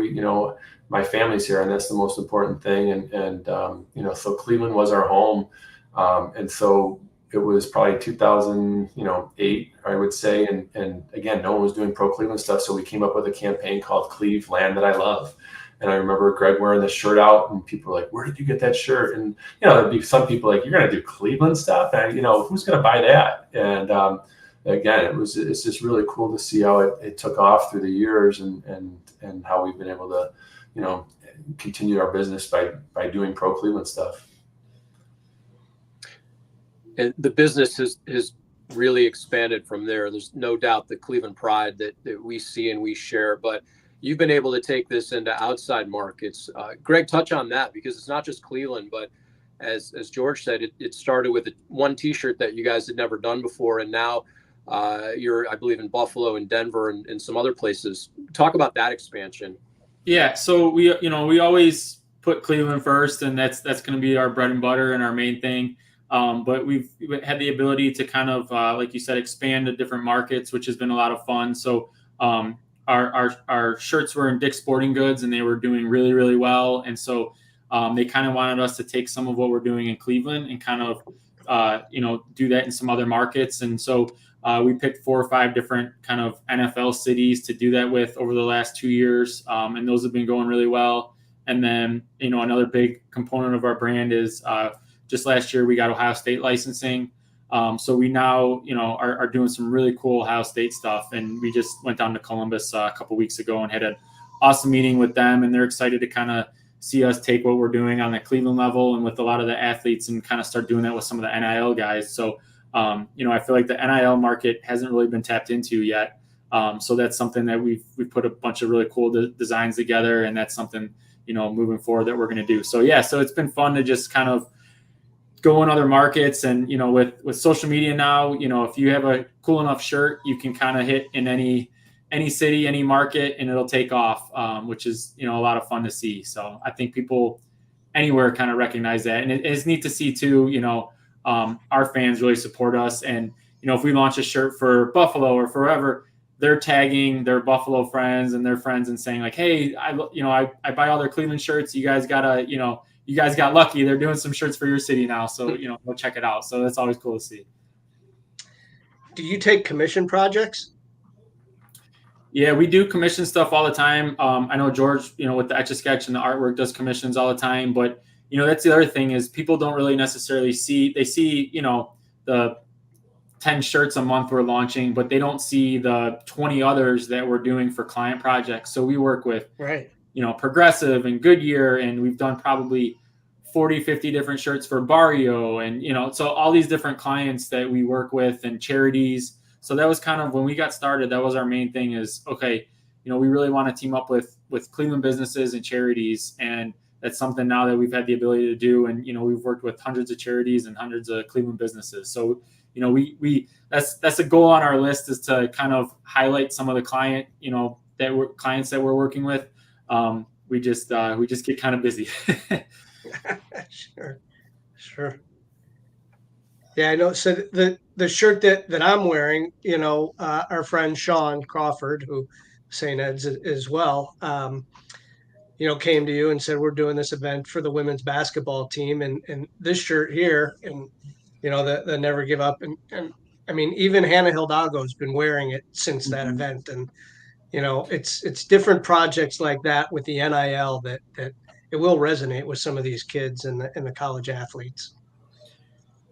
my family's here, and that's the most important thing. So Cleveland was our home. And so it was probably 2008, I would say. And again, no one was doing pro Cleveland stuff. So we came up with a campaign called Cleveland That I Love. And I remember Greg wearing the shirt out, and people were like, where did you get that shirt? And, there'd be some people like, you're going to do Cleveland stuff? And, who's going to buy that? And again, it's just really cool to see how it took off through the years, and how we've been able to, continue our business by doing pro Cleveland stuff.
And the business has really expanded from there. There's no doubt the Cleveland pride that we see and we share, but you've been able to take this into outside markets. Greg, touch on that, because it's not just Cleveland, but as George said, it started with one t-shirt that you guys had never done before. And now you're, I believe, in Buffalo and Denver and some other places. Talk about that expansion.
Yeah. So we always put Cleveland first, and that's going to be our bread and butter and our main thing. But we've had the ability to kind of, like you said, expand to different markets, which has been a lot of fun. So our shirts were in Dick's Sporting Goods, and they were doing really, really well. And so they kind of wanted us to take some of what we're doing in Cleveland and kind of, do that in some other markets. And so we picked 4 or 5 different kind of NFL cities to do that with over the last 2 years. And those have been going really well. And then, another big component of our brand is just last year we got Ohio State licensing. So we now, are doing some really cool Ohio State stuff. And we just went down to Columbus a couple weeks ago and had an awesome meeting with them. And they're excited to kind of see us take what we're doing on the Cleveland level and with a lot of the athletes and kind of start doing that with some of the NIL guys. So, I feel like the NIL market hasn't really been tapped into yet. So that's something that we've put a bunch of really cool designs together, and that's something, moving forward that we're going to do. So so it's been fun to just kind of go in other markets, and with social media now, if you have a cool enough shirt, you can kind of hit in any city, any market, and it'll take off, which is a lot of fun to see. So I think people anywhere kind of recognize that, and it's neat to see too. Our fans really support us, and if we launch a shirt for Buffalo or forever, they're tagging their Buffalo friends and their friends and saying like, hey, I buy all their Cleveland shirts. You guys gotta, you guys got lucky. They're doing some shirts for your city now. So, go check it out. So that's always cool to see.
Do you take commission projects?
Yeah, we do commission stuff all the time. I know George, with the Etch-a-Sketch and the artwork does commissions all the time, but that's the other thing is people don't really necessarily see, they see, the 10 shirts a month we're launching, but they don't see the 20 others that we're doing for client projects. So we work with, Progressive and Goodyear, and we've done probably 40, 50 different shirts for Barrio. And, so all these different clients that we work with and charities. So that was kind of when we got started, that was our main thing is, okay, we really want to team up with Cleveland businesses and charities. And that's something now that we've had the ability to do. And, we've worked with hundreds of charities and hundreds of Cleveland businesses. So, that's a goal on our list is to kind of highlight some of the clients that we're working with. We just get kind of busy.
Sure. Yeah, I know. So the shirt that I'm wearing, our friend Sean Crawford, who St. Ed's as well, came to you and said, we're doing this event for the women's basketball team. And this shirt here, and, the Never Give Up. And I mean, even Hannah Hidalgo has been wearing it since that event. And, it's different projects like that with the NIL that it will resonate with some of these kids and the college athletes.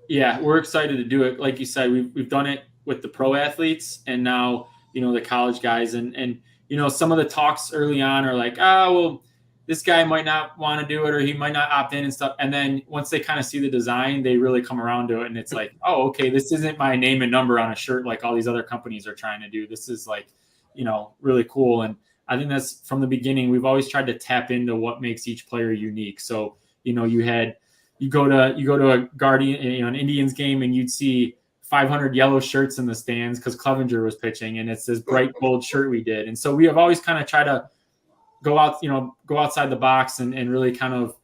Yeah, we're excited to do it. Like you said, we've done it with the pro athletes and now, the college guys. And some of the talks early on are like, well, this guy might not want to do it or he might not opt in and stuff. And then once they kind of see the design, they really come around to it. And it's like, oh, okay, this isn't my name and number on a shirt like all these other companies are trying to do. This is like, really cool. And I think that's from the beginning. We've always tried to tap into what makes each player unique. So, you go to a Guardian, an Indians game, and you'd see 500 yellow shirts in the stands because Clevenger was pitching, and it's this bright gold shirt we did. And so we have always kind of tried to go outside the box and really kind of,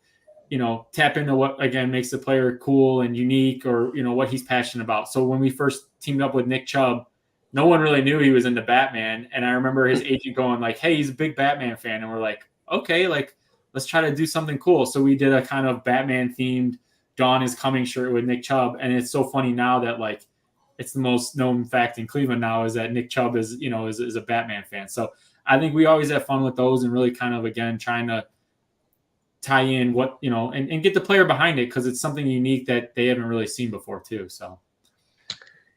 tap into what again makes the player cool and unique, or what he's passionate about. So when we first teamed up with Nick Chubb, no one really knew he was into Batman, and I remember his agent going like, "Hey, he's a big Batman fan," and we're like, "Okay, like." Let's try to do something cool. So we did a kind of Batman themed Dawn is Coming shirt with Nick Chubb. And it's so funny now that like, it's the most known fact in Cleveland now is that Nick Chubb is a Batman fan. So I think we always have fun with those and really kind of, again, trying to tie in what, and get the player behind it. Cause it's something unique that they haven't really seen before too. So.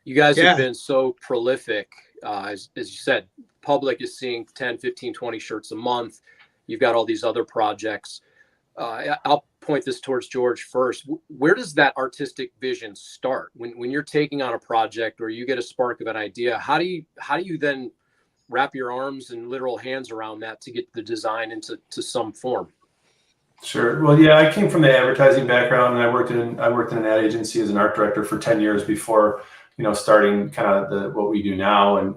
You guys have been so prolific. As you said, public is seeing 10, 15, 20 shirts a month. You've got all these other projects. I'll point this towards George first. Where does that artistic vision start? When you're taking on a project or you get a spark of an idea, how do you then wrap your arms and literal hands around that to get the design into some form?
Sure. Well, yeah, I came from the advertising background, and I worked in an ad agency as an art director for 10 years before, starting kind of what we do now.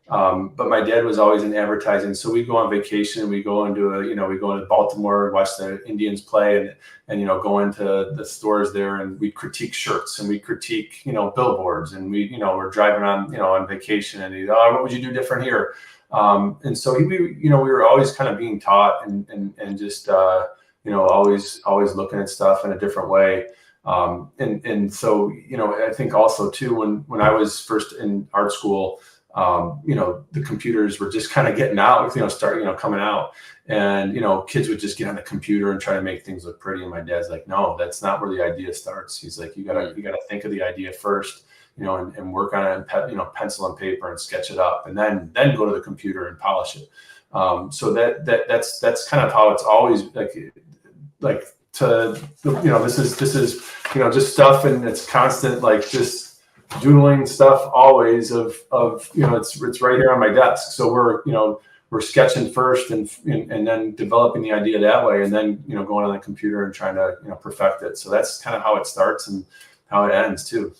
But my dad was always in advertising, so we go on vacation. We go into Baltimore, watch the Indians play, and go into the stores there, and we critique shirts and we critique billboards, and we're driving on vacation, and he's, what would you do different here? And so we were always kind of being taught and just always looking at stuff in a different way. And so I think also too when I was first in art school. The computers were just kind of getting out, coming out, and, kids would just get on the computer and try to make things look pretty. And my dad's like, no, that's not where the idea starts. He's like, you gotta think of the idea first, and work on it and, pencil and paper and sketch it up, and then go to the computer and polish it. So that's kind of how it's always like, like to, this is, just stuff, and it's constant, like just doodling stuff always of, it's right here on my desk. So we're sketching first and then developing the idea that way. And then, going on the computer and trying to, perfect it. So that's kind of how it starts and how it ends too.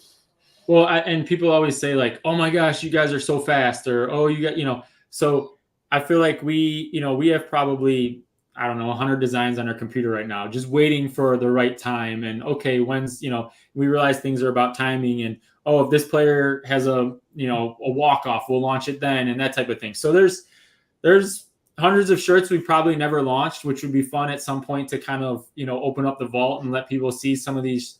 Well, and people always say like, oh my gosh, you guys are so fast, or, oh, you got, so I feel like we have probably, I don't know, 100 designs on our computer right now, just waiting for the right time. And okay, when's, we realize things are about timing, and, oh, if this player has a walk-off, we'll launch it then, and that type of thing. So there's hundreds of shirts we've probably never launched, which would be fun at some point to kind of, open up the vault and let people see some of these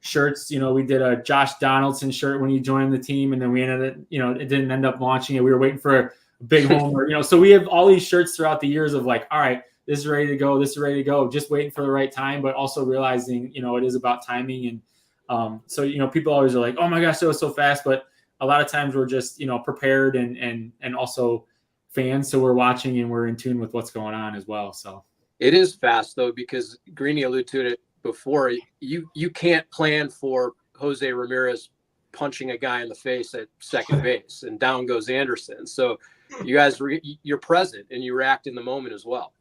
shirts. We did a Josh Donaldson shirt when he joined the team, and then we ended it, it didn't end up launching it. We were waiting for a big homer, so we have all these shirts throughout the years of like, all right, this is ready to go. This is ready to go. Just waiting for the right time, but also realizing, it is about timing. And so, people always are like, oh my gosh, that was so fast. But a lot of times we're just, prepared and also fans. So we're watching and we're in tune with what's going on as well. So
it is fast though, because Greenie alluded to it before. You can't plan for Jose Ramirez punching a guy in the face at second base and down goes Anderson. So you guys, you're present and you react in the moment as well.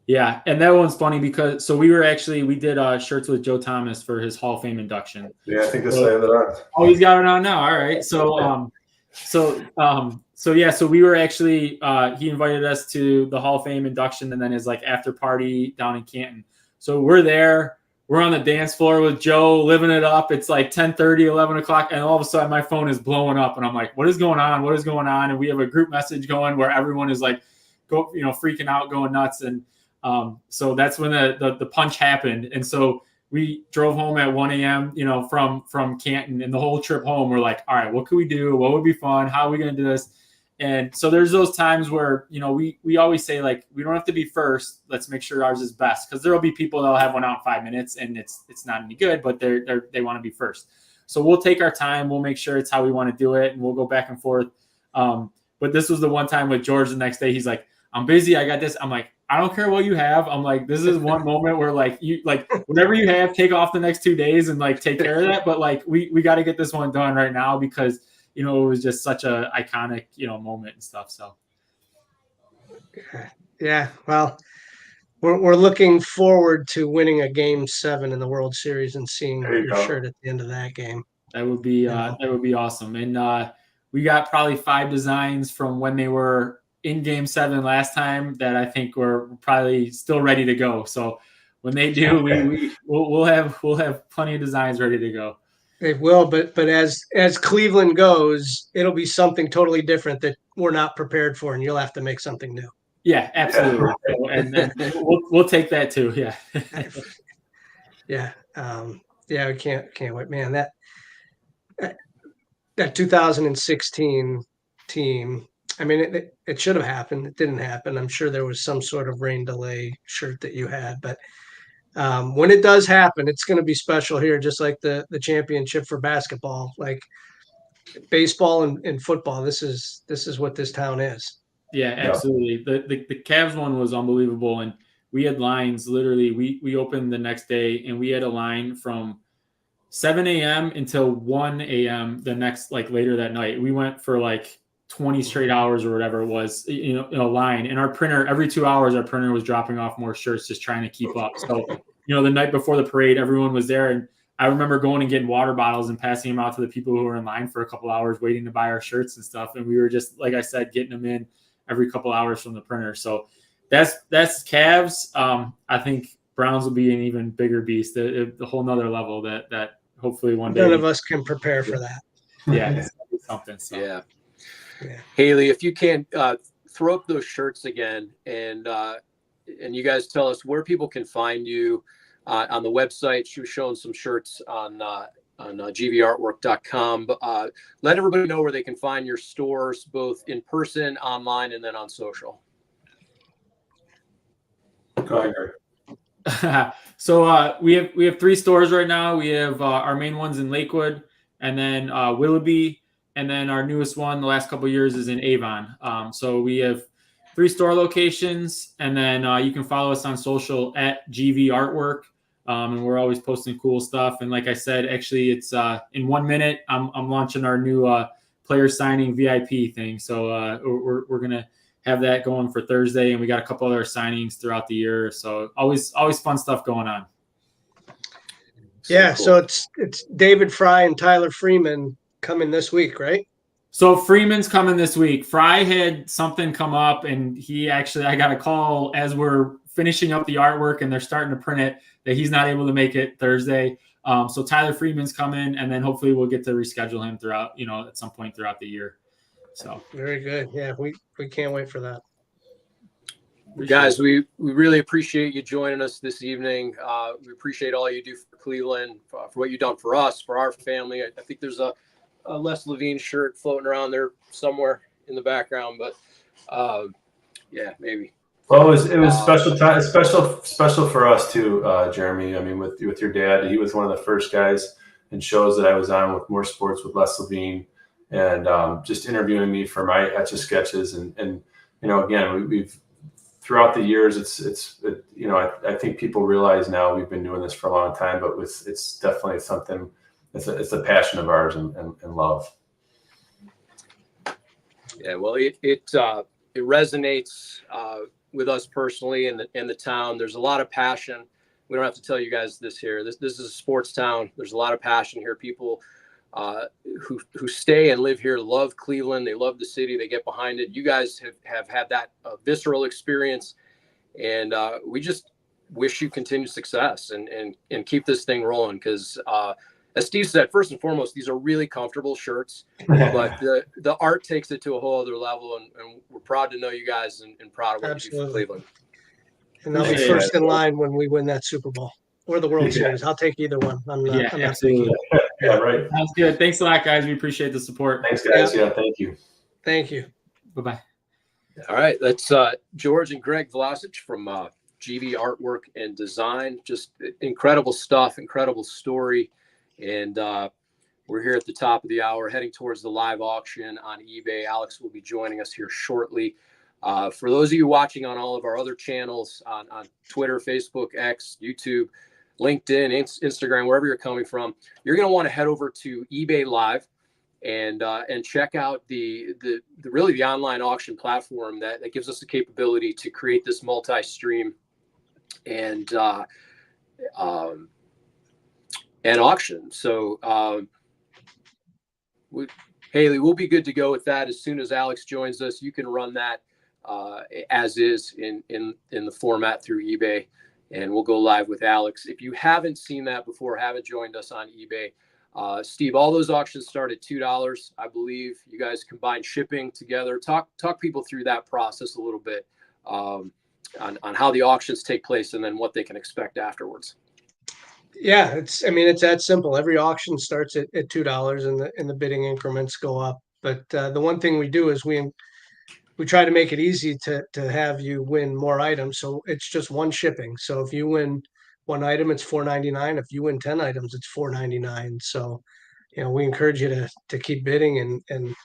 Yeah. And that one's funny because, so we did shirts with Joe Thomas for his Hall of Fame induction.
Yeah, I think that's the other on.
Oh, he's got it on now. All right. So we were actually, he invited us to the Hall of Fame induction and then his like after party down in Canton. So we're there, we're on the dance floor with Joe, living it up. It's like 10:30, 11 o'clock. And all of a sudden my phone is blowing up and I'm like, what is going on? What is going on? And we have a group message going where everyone is like, freaking out, going nuts. And so that's when the punch happened. And so we drove home at 1 a.m., from Canton, and the whole trip home, we're like, all right, what can we do? What would be fun? How are we going to do this? And so there's those times where, we always say like, we don't have to be first. Let's make sure ours is best. Cause there'll be people that'll have one out in 5 minutes and it's not any good, but they want to be first. So we'll take our time. We'll make sure it's how we want to do it. And we'll go back and forth. But this was the one time with George the next day, he's like, I'm busy. I got this. I'm like, I don't care what you have. I'm like, this is one moment where like you like whatever you have, take off the next 2 days and like take care of that. But like we got to get this one done right now because it was just such a iconic moment and stuff. So
Yeah, well, we're looking forward to winning a Game 7 in the World Series and seeing your shirt at the end of that game.
That would be awesome. And we got probably 5 designs from when they were in Game 7 last time that I think we're probably still ready to go. So when they do, we'll have plenty of designs ready to go.
They will, but as Cleveland goes, it'll be something totally different that we're not prepared for, and you'll have to make something new.
Yeah, absolutely. And we'll take that too. Yeah.
We can't wait, man. That 2016 team. I mean, it should have happened. It didn't happen. I'm sure there was some sort of rain delay shirt that you had, but when it does happen, it's going to be special here, just like the championship for basketball, like baseball and football. This is what this town is.
Yeah, absolutely. The Cavs one was unbelievable, and we had lines. Literally, we opened the next day, and we had a line from 7 a.m. until 1 a.m. the next, like later that night. We went for like 20 straight hours or whatever it was, in a line. And our printer, every 2 hours, our printer was dropping off more shirts, just trying to keep up. So, the night before the parade, everyone was there. And I remember going and getting water bottles and passing them out to the people who were in line for a couple hours waiting to buy our shirts and stuff. And we were just, like I said, getting them in every couple hours from the printer. So that's Cavs. I think Browns will be an even bigger beast, the whole nother level that hopefully one day.
None of us can prepare for that.
Yeah, it's something. So.
Yeah. Haley, if you can throw up those shirts again, and you guys tell us where people can find you on the website. She was showing some shirts on gvartwork.com. But let everybody know where they can find your stores, both in person, online, and then on social.
Go ahead, Greg.
So we have 3 stores right now. We have our main ones in Lakewood, and then Willoughby, and then our newest one the last couple of years is in Avon. So we have store locations, and then you can follow us on social at GV Artwork. And we're always posting cool stuff. And like I said, actually, it's in 1 minute. I'm launching our new player signing VIP thing. So we're gonna have that going for Thursday, and we got a couple other signings throughout the year. So always fun stuff going on.
Yeah,
cool.
so it's David Fry and Tyler Freeman coming this week, right?
So Freeman's coming this week. Fry had something come up, and I got a call as we're finishing up the artwork and they're starting to print it that he's not able to make it Thursday. So Tyler Freeman's coming, and then hopefully we'll get to reschedule him throughout, at some point throughout the year. So
Very good. Yeah, we can't wait for that.
Guys, we really appreciate you joining us this evening. We appreciate all you do for Cleveland, for what you've done for us, for our family. I think there's a Les Levine shirt floating around there somewhere in the background, but yeah, maybe.
Well, it was special time, special for us too, Jeremy. I mean, with your dad, he was one of the first guys in shows that I was on with More Sports with Les Levine, and just interviewing me for my Etch a Sketches, and again, we've throughout the years, I think people realize now we've been doing this for a long time, but it's definitely something. It's a passion of ours and love. Yeah,
well, it resonates with us personally and the town. There's a lot of passion. We don't have to tell you guys this here. This is a sports town. There's a lot of passion here. People who stay and live here love Cleveland. They love the city. They get behind it. You guys have had that visceral experience, and we just wish you continued success and keep this thing rolling, because as Steve said, first and foremost, these are really comfortable shirts, but the art takes it to a whole other level, and we're proud to know you guys and proud of what you do for Cleveland.
And they'll be first in line when we win that Super Bowl or the World Series. I'll take either one. I'm
absolutely.
Yeah, right.
Sounds good. Thanks a lot, guys. We appreciate the support.
Thanks, guys. Yeah, thank you.
Thank you.
Bye-bye.
All right, that's George and Greg Vlosich from GV Artwork and Design. Just incredible stuff, incredible story. And we're here at the top of the hour, heading towards the live auction on eBay. Alex will be joining us here shortly. For those of you watching on all of our other channels on Twitter, Facebook, X, YouTube, LinkedIn, Instagram, wherever you're coming from, you're going to want to head over to eBay Live and check out the online auction platform that gives us the capability to create this multi-stream and auction. So Haley, we'll be good to go with that as soon as Alex joins us. You can run that as is in the format through eBay, and we'll go live with Alex. If you haven't seen that before, haven't joined us on eBay, Steve, all those auctions start at $2, I believe. You guys combine shipping together. Talk people through that process a little bit, on how the auctions take place and then what they can expect afterwards.
Yeah, it's that simple. Every auction starts at $2, and the bidding increments go up. But the one thing we do is we try to make it easy to have you win more items. So it's just one shipping. So if you win one item, it's $4.99. If you win 10 items, it's $4.99. So, we encourage you to keep bidding and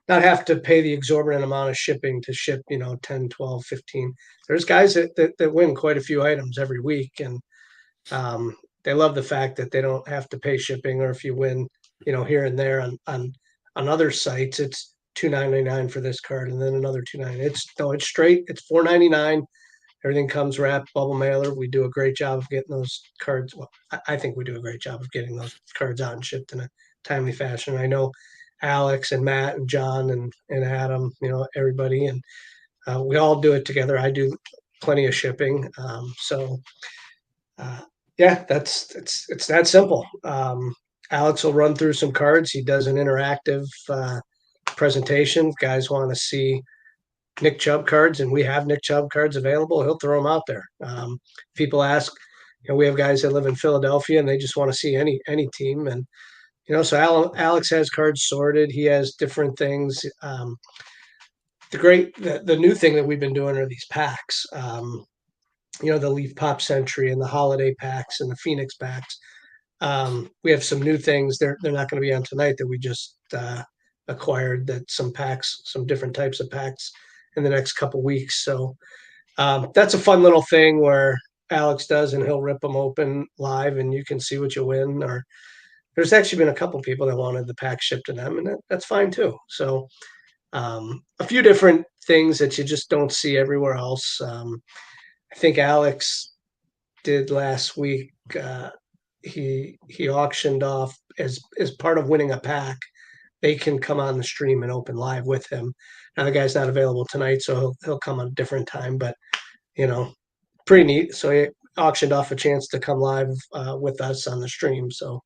not have to pay the exorbitant amount of shipping to ship, 10, 12, 15. There's guys that win quite a few items every week. And they love the fact that they don't have to pay shipping, or if you win, here and there on other sites, it's $2.99 for this card, and then another $2.99. It's straight. It's $4.99. Everything comes wrapped, bubble mailer. We do a great job of getting those cards. Well, I think we do a great job of getting those cards out and shipped in a timely fashion. I know Alex and Matt and John and Adam, everybody, and we all do it together. I do plenty of shipping. Yeah, it's that simple. Alex will run through some cards. He does an interactive presentation. Guys want to see Nick Chubb cards, and we have Nick Chubb cards available. He'll throw them out there. People ask, we have guys that live in Philadelphia and they just want to see any team. And, so Alex has cards sorted. He has different things. The new thing that we've been doing are these packs. The Leaf Pop Century and the holiday packs and the Phoenix packs. We have some new things. They're not going to be on tonight that we just acquired, that some different types of packs in the next couple weeks. So that's a fun little thing where Alex does, and he'll rip them open live, and you can see what you win. Or there's actually been a couple people that wanted the pack shipped to them, and that's fine too. So a few different things that you just don't see everywhere else. I think Alex did last week. He auctioned off as part of winning a pack. They can come on the stream and open live with him. Now the guy's not available tonight, so he'll come on a different time. But pretty neat. So he auctioned off a chance to come live with us on the stream. So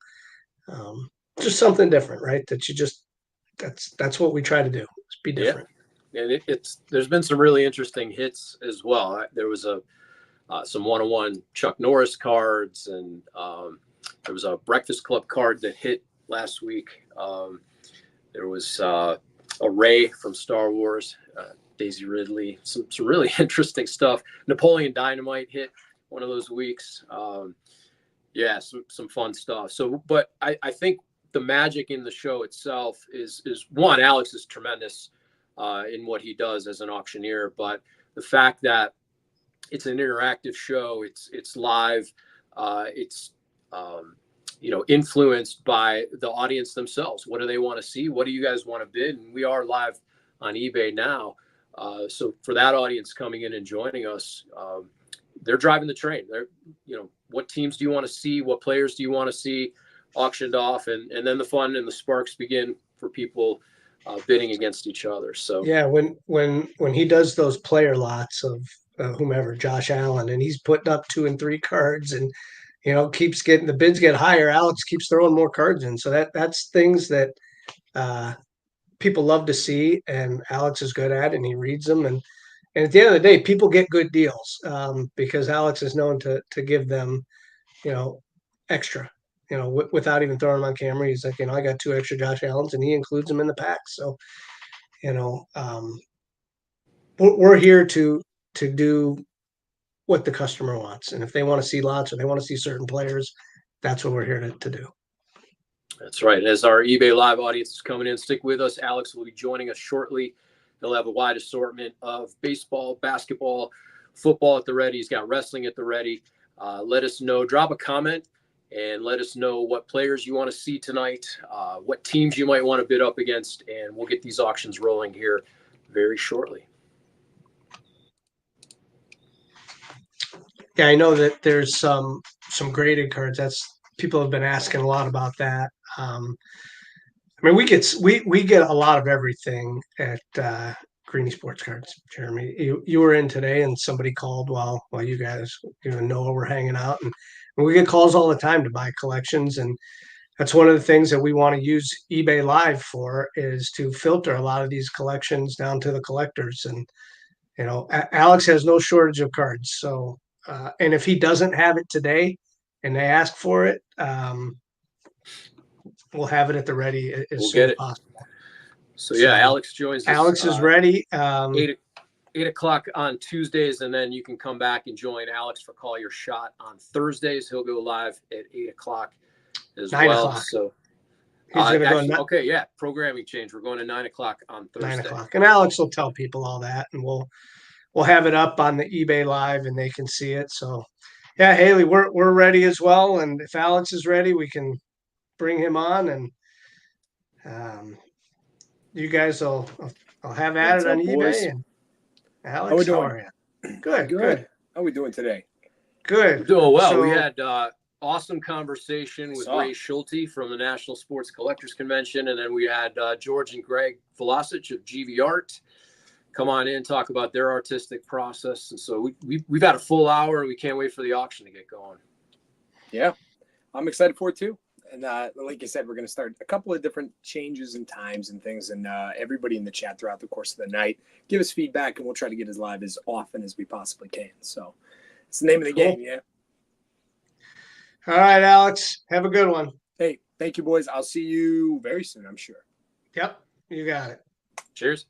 just something different, right? That's what we try to do. Is be different.
Yeah. And there's been some really interesting hits as well. There was some one-on-one Chuck Norris cards, and there was a Breakfast Club card that hit last week. There was a Ray from Star Wars, Daisy Ridley, some really interesting stuff. Napoleon Dynamite hit one of those weeks. Some fun stuff. So, but I think the magic in the show itself is one, Alex is tremendous in what he does as an auctioneer, but the fact that it's an interactive show, it's live, it's influenced by the audience themselves. What do they want to see? What do you guys want to bid? And we are live on eBay now. So for that audience coming in and joining us, they're driving the train. They're, what teams do you want to see? What players do you want to see auctioned off? And then the fun and the sparks begin for people bidding against each other. So
yeah, when he does those player lots of whomever, Josh Allen, and he's putting up 2 and 3 cards, and keeps getting the bids get higher, Alex keeps throwing more cards in. So that's things that people love to see, and Alex is good at, and he reads them. And at the end of the day, people get good deals because Alex is known to give them, extra, without even throwing them on camera. He's like, I got 2 extra Josh Allens, and he includes them in the pack. So, we're here to do what the customer wants. And if they want to see lots or they want to see certain players, that's what we're here to do.
That's right. As our eBay Live audience is coming in, stick with us. Alex will be joining us shortly. He'll have a wide assortment of baseball, basketball, football at the ready. He's got wrestling at the ready. Let us know. Drop a comment and let us know what players you want to see tonight, what teams you might want to bid up against, and we'll get these auctions rolling here very shortly.
Yeah, I know that there's some graded cards. People have been asking a lot about that. We get a lot of everything at Greenie Sports Cards. Jeremy, you were in today, and somebody called while you guys, and Noah were hanging out, and we get calls all the time to buy collections, and that's one of the things that we want to use eBay Live for, is to filter a lot of these collections down to the collectors. And Alex has no shortage of cards. So, and if he doesn't have it today, and they ask for it, we'll have it at the ready as soon as possible.
So yeah, Alex joins us.
Alex is ready.
8 o'clock on Tuesdays, and then you can come back and join Alex for Call Your Shot on Thursdays. He'll go live at 8 o'clock as
9
well.
o'clock.
So
he's going to
okay, yeah, programming change. We're going to 9 o'clock on Thursday.
9 o'clock, and Alex will tell people all that, and we'll have it up on the eBay Live, and they can see it. So yeah, Haley, we're ready as well, and if Alex is ready, we can bring him on, and you guys will have at it on eBay. And Alex, how are you? Good.
How are we doing today?
Good.
We're doing well. So, we had awesome conversation with Ray Schulte from the National Sports Collectors Convention, and then we had George and Greg Vlosich of GV Art come on in, talk about their artistic process. And so we've had a full hour, and we can't wait for the auction to get going.
Yeah, I'm excited for it too. And like I said, we're going to start a couple of different changes and times and things. And everybody in the chat throughout the course of the night, give us feedback, and we'll try to get as live as often as we possibly can. So it's the name of the game. Yeah.
All right, Alex, have a good one.
Hey, thank you, boys. I'll see you very soon, I'm sure.
Yep, you got it.
Cheers.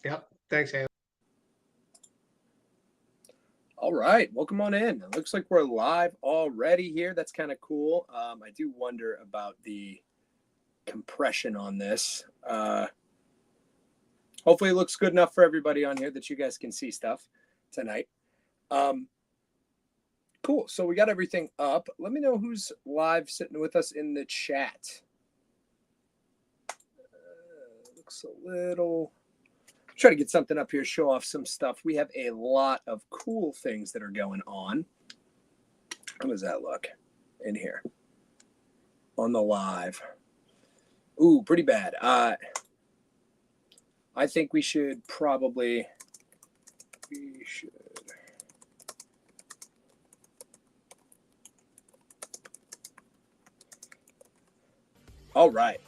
Yep. Thanks, Haley.
All right, welcome on in. It looks like we're live already here. That's kind of cool. I do wonder about the compression on this. hopefully it looks good enough for everybody on here that you guys can see stuff tonight. Cool. So we got everything up. Let me know who's live sitting with us in the chat. Looks a little... Try to get something up here, show off some stuff. We have a lot of cool things that are going on. How does that look in here on the live? Ooh, pretty bad. I think we should. All right.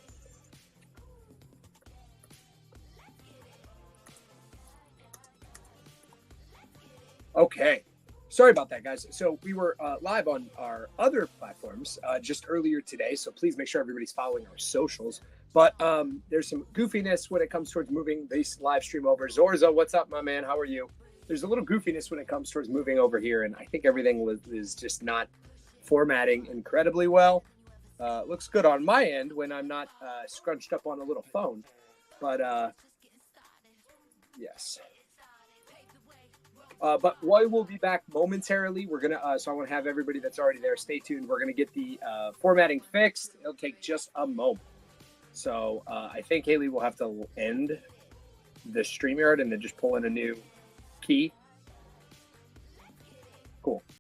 Okay. Sorry about that, guys. So we were live on our other platforms just earlier today. So please make sure everybody's following our socials. But there's some goofiness when it comes towards moving this live stream over. Zorza, what's up, my man? How are you? There's a little goofiness when it comes towards moving over here. And I think everything is just not formatting incredibly well. Looks good on my end when I'm not scrunched up on a little phone. But yes. But we will be back momentarily. We're gonna, so I want to have everybody that's already there stay tuned. We're gonna get the formatting fixed. It'll take just a moment. So I think Haley will have to end the StreamYard and then just pull in a new key. Cool.